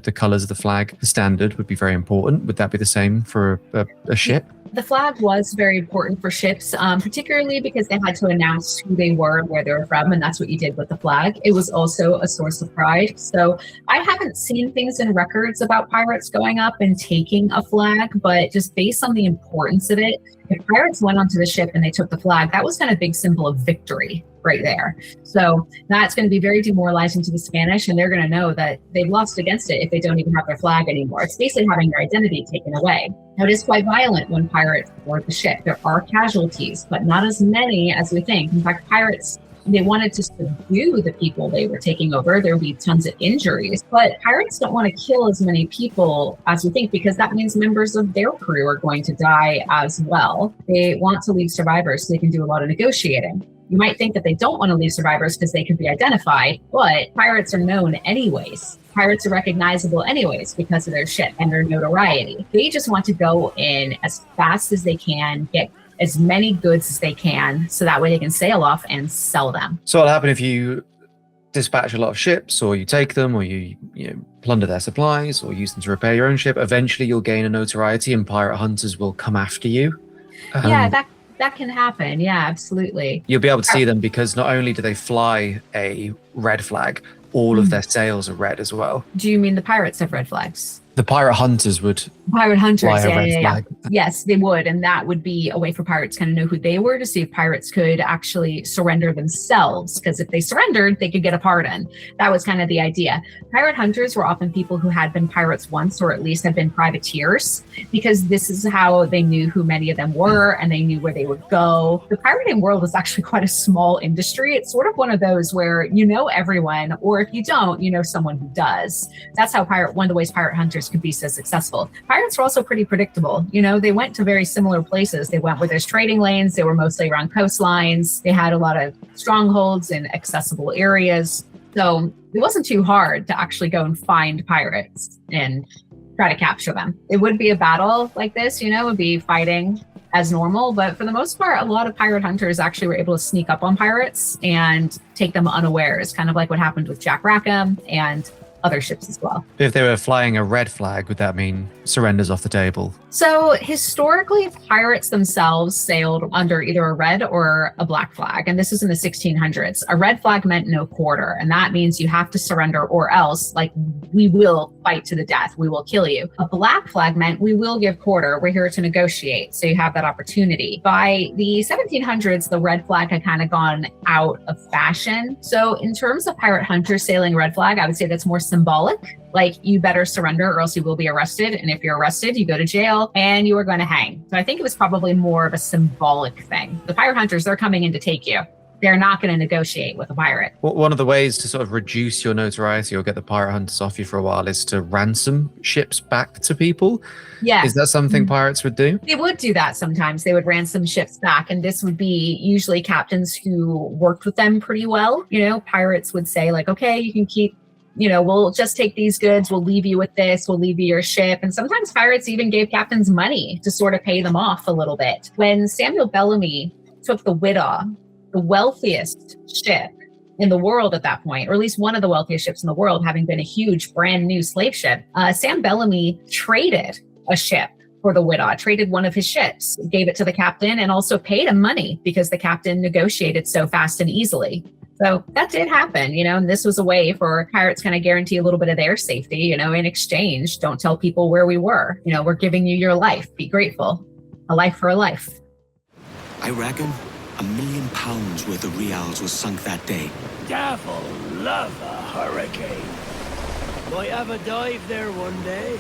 A: the colors of the flag, the standard, would be very important. Would that be the same for a ship?
B: The flag was very important for ships, particularly because they had to announce who they were and where they were from, and that's what you did with the flag. It was also a source of pride. So I haven't seen things in records about pirates going up and taking a flag, but just based on the importance of it, if pirates went onto the ship and they took the flag, that was kind of a big symbol of victory. right there. So that's going to be very demoralizing to the Spanish, and they're going to know that they've lost against it if they don't even have their flag anymore. It's basically having their identity taken away. Now, it is quite violent when pirates board the ship. There are casualties, but not as many as we think. In fact, pirates, they wanted to subdue the people they were taking over. There would be tons of injuries, but pirates don't want to kill as many people as we think, because that means members of their crew are going to die as well. They want to leave survivors so they can do a lot of negotiating. You might think that they don't want to leave survivors because they can be identified, but pirates are known anyways. Pirates are recognizable anyways because of their ship and their notoriety. They just want to go in as fast as they can, get as many goods as they can, so that way they can sail off and sell them.
A: So what'll happen if you dispatch a lot of ships, or you take them, or you plunder their supplies, or use them to repair your own ship? Eventually you'll gain a notoriety and pirate hunters will come after you.
B: Yeah, that can happen. Yeah, absolutely.
A: You'll be able to see them because not only do they fly a red flag, all of their sails are red as well.
B: Do you mean the pirates have red flags?
A: The pirate hunters would
B: Pirate hunters,
A: fly a red
B: yeah.
A: flag.
B: Yes, they would. And that would be a way for pirates to kind of know who they were, to see if pirates could actually surrender themselves. Because if they surrendered, they could get a pardon. That was kind of the idea. Pirate hunters were often people who had been pirates once, or at least had been privateers, because this is how they knew who many of them were and they knew where they would go. The pirating world is actually quite a small industry. It's sort of one of those where you know everyone, or if you don't, you know someone who does. That's how one of the ways pirate hunters could be so successful. Pirates were also pretty predictable. They went to very similar places. They went where there's trading lanes. They were mostly around coastlines. They had a lot of strongholds in accessible areas. So it wasn't too hard to actually go and find pirates and try to capture them. It would be a battle like this, it would be fighting as normal. But for the most part, a lot of pirate hunters actually were able to sneak up on pirates and take them unawares, kind of like what happened with Jack Rackham and other ships as well.
A: If they were flying a red flag, would that mean surrenders off the table?
B: So historically, pirates themselves sailed under either a red or a black flag. And this is in the 1600s. A red flag meant no quarter. And that means you have to surrender, or else, like, we will fight to the death. We will kill you. A black flag meant we will give quarter. We're here to negotiate. So you have that opportunity. By the 1700s, the red flag had kind of gone out of fashion. So in terms of pirate hunters sailing red flag, I would say that's more symbolic. Like, you better surrender or else you will be arrested. And if you're arrested, you go to jail and you are going to hang. So I think it was probably more of a symbolic thing. The pirate hunters, they're coming in to take you. They're not going to negotiate with a pirate.
A: One of the ways to sort of reduce your notoriety or get the pirate hunters off you for a while is to ransom ships back to people.
B: Yeah.
A: Is that something pirates would do?
B: They would do that sometimes. They would ransom ships back. And this would be usually captains who worked with them pretty well. Pirates would say, like, okay, you can keep, we'll just take these goods. We'll leave you with this. We'll leave you your ship. And sometimes pirates even gave captains money to sort of pay them off a little bit. When Samuel Bellamy took the Widaw, the wealthiest ship in the world at that point, or at least one of the wealthiest ships in the world, having been a huge brand new slave ship, Sam Bellamy traded a ship for the Widaw, traded one of his ships, gave it to the captain, and also paid him money because the captain negotiated so fast and easily. So that did happen, and this was a way for pirates kind of guarantee a little bit of their safety, in exchange. Don't tell people where we were. We're giving you your life. Be grateful. A life for a life.
C: I reckon £1 million worth of reals was sunk that day.
H: Devil love a hurricane. Might have a dive there one day.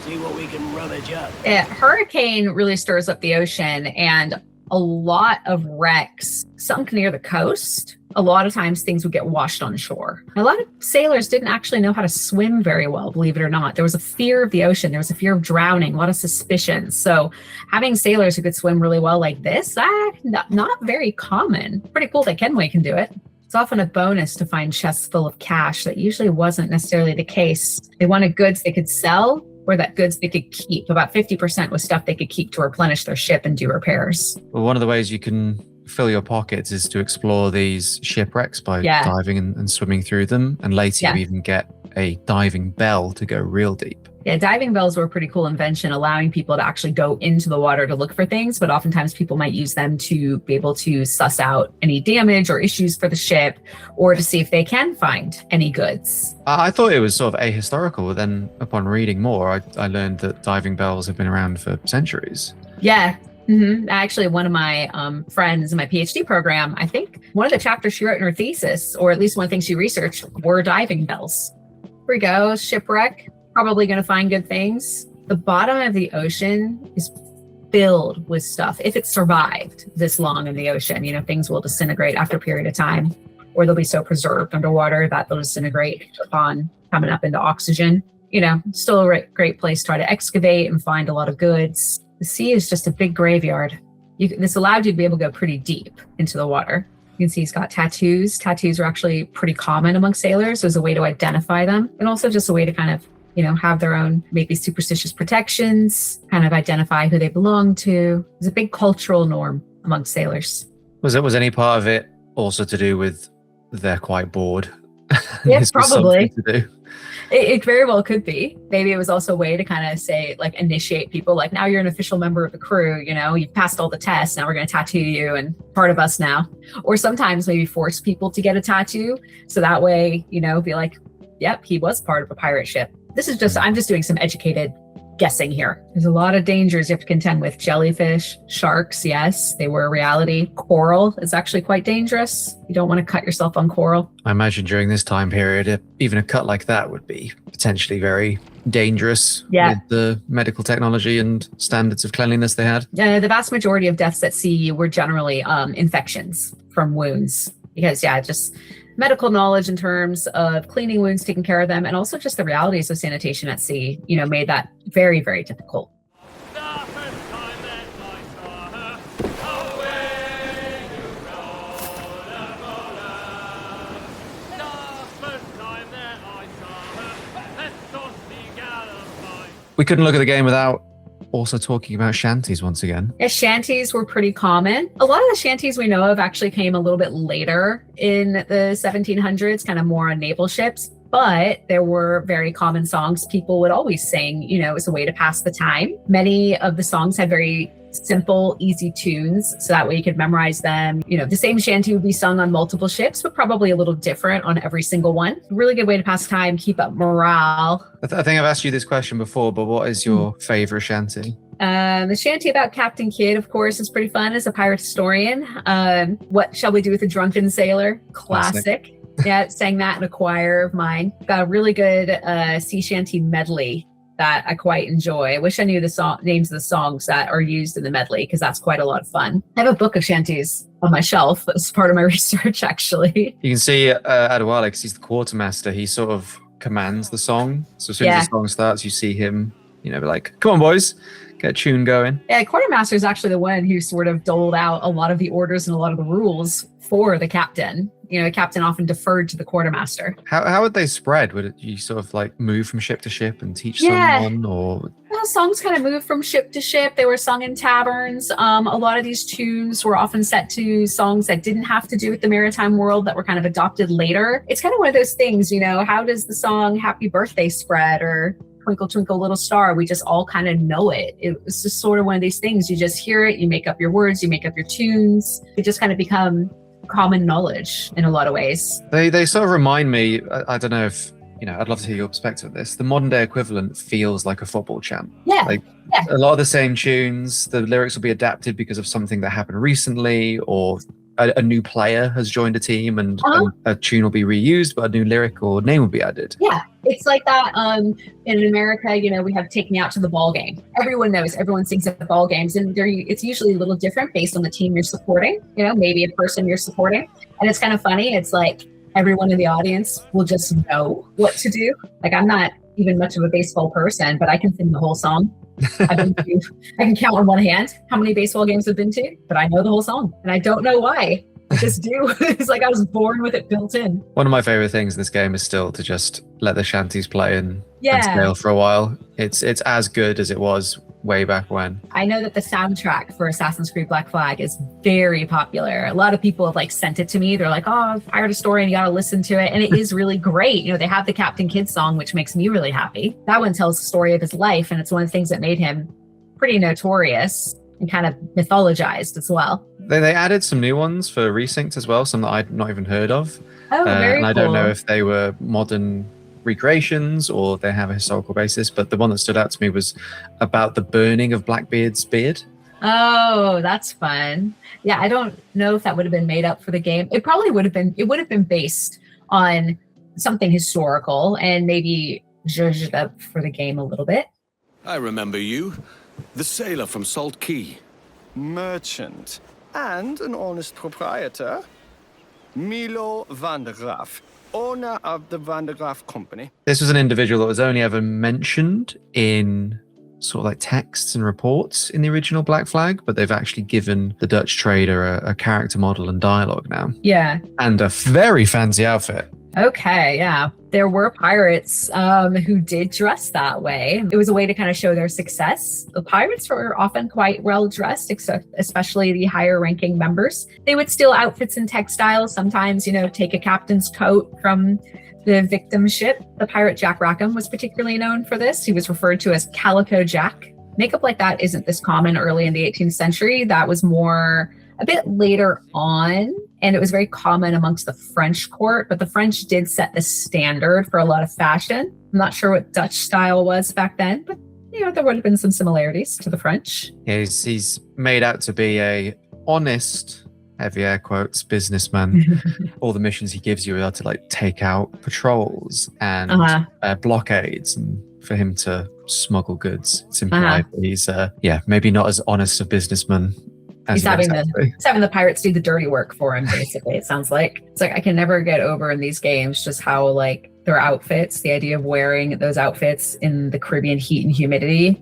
H: See what we can rummage up.
B: Hurricane really stirs up the ocean, and a lot of wrecks sunk near the coast. A lot of times things would get washed on shore. A lot of sailors didn't actually know how to swim very well, believe it or not. There was a fear of the ocean. There was a fear of drowning, a lot of suspicions. So having sailors who could swim really well like this, not very common. Pretty cool that Kenway can do it. It's often a bonus to find chests full of cash. That usually wasn't necessarily the case. They wanted goods they could sell, or that goods they could keep. About 50% was stuff they could keep to replenish their ship and do repairs.
A: Well, one of the ways you can fill your pockets is to explore these shipwrecks by diving and swimming through them. And later you even get a diving bell to go real deep.
B: Yeah, diving bells were a pretty cool invention, allowing people to actually go into the water to look for things, but oftentimes people might use them to be able to suss out any damage or issues for the ship, or to see if they can find any goods.
A: I thought it was sort of ahistorical. Then upon reading more, I learned that diving bells have been around for centuries.
B: Yeah, Actually, one of my friends in my PhD program, I think one of the chapters she wrote in her thesis, or at least one of the things she researched, were diving bells. Here we go, shipwreck, probably going to find good things. The bottom of the ocean is filled with stuff. If it survived this long in the ocean, things will disintegrate after a period of time, or they'll be so preserved underwater that they'll disintegrate upon coming up into oxygen. Still a great place to try to excavate and find a lot of goods. The sea is just a big graveyard. This allowed you to be able to go pretty deep into the water. You can see he's got tattoos. Tattoos are actually pretty common among sailors as a way to identify them, and also just a way to kind of, have their own maybe superstitious protections, kind of identify who they belong to. It's a big cultural norm among sailors.
A: Was any part of it also to do with they're quite bored?
B: Yes, probably.
A: To do?
B: It very well could be. Maybe it was also a way to kind of say, like, initiate people, like, now you're an official member of the crew, you've passed all the tests, now we're going to tattoo you and part of us now. Or sometimes maybe force people to get a tattoo. So that way, be like, yep, he was part of a pirate ship. I'm just doing some educated guessing here. There's a lot of dangers you have to contend with. Jellyfish, sharks, yes, they were a reality. Coral is actually quite dangerous. You don't want to cut yourself on coral.
A: I imagine during this time period, even a cut like that would be potentially very dangerous with the medical technology and standards of cleanliness they had.
B: The vast majority of deaths at sea were generally infections from wounds because, just medical knowledge in terms of cleaning wounds, taking care of them, and also just the realities of sanitation at sea, made that very, very difficult.
A: We couldn't look at the game without also talking about shanties once again.
B: Yeah, shanties were pretty common. A lot of the shanties we know of actually came a little bit later in the 1700s, kind of more on naval ships. But there were very common songs people would always sing, as a way to pass the time. Many of the songs had very simple, easy tunes, so that way you could memorize them. The same shanty would be sung on multiple ships, but probably a little different on every single one. Really good way to pass time, keep up morale.
A: I think I've asked you this question before, but what is your favorite shanty?
B: The shanty about Captain Kidd, of course, is pretty fun as a pirate historian. What Shall We Do with a Drunken Sailor? Classic. Yeah, sang that in a choir of mine. Got a really good sea shanty medley that I quite enjoy. I wish I knew the names of the songs that are used in the medley, because that's quite a lot of fun. I have a book of shanties on my shelf as part of my research, actually.
A: You can see Adewale, because he's the quartermaster, he sort of commands the song. So as soon as the song starts, you see him, be like, come on, boys, get a tune going.
B: Yeah, quartermaster is actually the one who sort of doled out a lot of the orders and a lot of the rules for the captain. The captain often deferred to the quartermaster.
A: How would they spread? Would you sort of like move from ship to ship and teach someone, or?
B: Well, songs kind of moved from ship to ship. They were sung in taverns. A lot of these tunes were often set to songs that didn't have to do with the maritime world, that were kind of adopted later. It's kind of one of those things, how does the song Happy Birthday spread, or Twinkle Twinkle Little Star? We just all kind of know it. It was just sort of one of these things. You just hear it, you make up your words, you make up your tunes. It just kind of become common knowledge in a lot of ways.
A: They sort of remind me, I don't know if, I'd love to hear your perspective on this. The modern day equivalent feels like a football chant.
B: Yeah.
A: A lot of the same tunes, the lyrics will be adapted because of something that happened recently, or a new player has joined a team and a tune will be reused, but a new lyric or name will be added.
B: Yeah, it's like that in America, we have Take Me Out to the Ball Game. Everyone knows, everyone sings at the ball games, and it's usually a little different based on the team you're supporting, maybe a person you're supporting. And it's kind of funny. It's like everyone in the audience will just know what to do. Like, I'm not even much of a baseball person, but I can sing the whole song. I can count on one hand how many baseball games I've been to, but I know the whole song, and I don't know why. I just do. It's like I was born with it built in.
A: One of my favorite things in this game is still to just let the shanties play and scale for a while. It's as good as it was way back when. I know that the soundtrack for Assassin's Creed Black Flag is very popular. A lot of people have sent it to me. They're like, oh, pirate historian, you gotta listen to it. And it is really great. They have the Captain Kidd song, which makes me really happy. That one tells the story of his life, and it's one of the things that made him pretty notorious and kind of mythologized as well. They added some new ones for Resynced as well, some that I'd not even heard of. Oh, very cool. I don't know if they were modern recreations or they have a historical basis, but the one that stood out to me was about the burning of Blackbeard's beard.
B: Oh, that's fun. Yeah, I don't know if that would have been made up for the game. It probably would have been. It would have been based on something historical and maybe zhuzhed up for the game a little bit.
C: I remember you. The sailor from Salt Key.
M: Merchant. And an honest proprietor. Milo van der Graaff, owner of the Van der Graaff Company.
A: This was an individual that was only ever mentioned in sort of like texts and reports in the original Black Flag, but they've actually given the Dutch trader a character model and dialogue now.
B: Yeah.
A: And a very fancy outfit.
B: Okay, yeah. There were pirates who did dress that way. It was a way to kind of show their success. The pirates were often quite well dressed, especially the higher ranking members. They would steal outfits and textiles, sometimes, take a captain's coat from the victim ship. The pirate Jack Rackham was particularly known for this. He was referred to as Calico Jack. Makeup like that isn't this common early in the 18th century. That was more a bit later on, and it was very common amongst the French court, but the French did set the standard for a lot of fashion. I'm not sure what Dutch style was back then, but there would have been some similarities to the French.
A: Yeah, he's made out to be a honest, heavy air quotes, businessman. All the missions he gives you are to like take out patrols and blockades, and for him to smuggle goods. It's implied that he's maybe not as honest a businessman.
B: He's having the pirates do the dirty work for him, basically. It sounds like. It's like I can never get over in these games just how like their outfits, the idea of wearing those outfits in the Caribbean heat and humidity.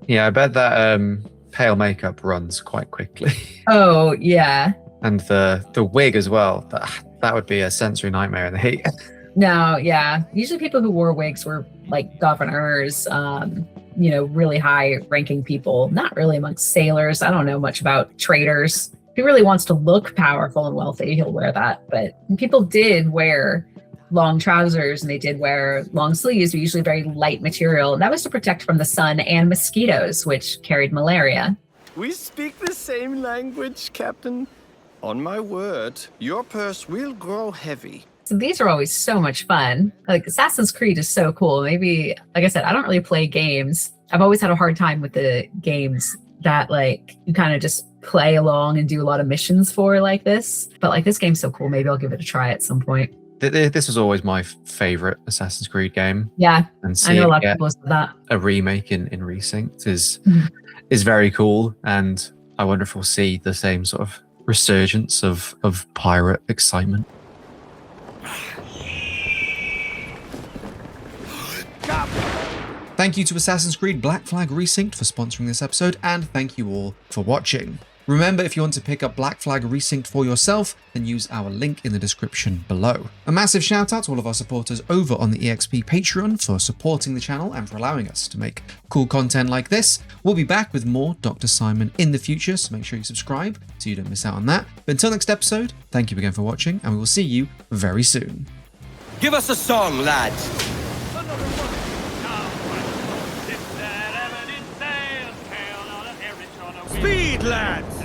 A: Yeah, I bet that pale makeup runs quite quickly.
B: Oh, yeah.
A: And the wig as well. That would be a sensory nightmare in the heat.
B: No, yeah. Usually people who wore wigs were like governors, really high ranking people, not really amongst sailors. I don't know much about traders. If he really wants to look powerful and wealthy, he'll wear that. But people did wear long trousers and they did wear long sleeves, but usually very light material. And that was to protect from the sun and mosquitoes, which carried malaria.
M: We speak the same language, Captain. On my word, your purse will grow heavy.
B: So these are always so much fun. Like Assassin's Creed is so cool. Maybe, like I said, I don't really play games. I've always had a hard time with the games that like you kind of just play along and do a lot of missions for like this. But like this game's so cool. Maybe I'll give it a try at some point.
A: This was always my favorite Assassin's Creed game.
B: Yeah,
A: and
B: I know a lot of people said that.
A: A remake in Resynced is very cool. And I wonder if we'll see the same sort of resurgence of pirate excitement. Thank you to Assassin's Creed Black Flag Resynced for sponsoring this episode, and thank you all for watching. Remember, if you want to pick up Black Flag Resynced for yourself, then use our link in the description below. A massive shout out to all of our supporters over on the EXP Patreon for supporting the channel and for allowing us to make cool content like this. We'll be back with more Dr. Simon in the future, so make sure you subscribe so you don't miss out on that. But until next episode, thank you again for watching, and we will see you very soon.
C: Give us a song, lads. Speed, lads!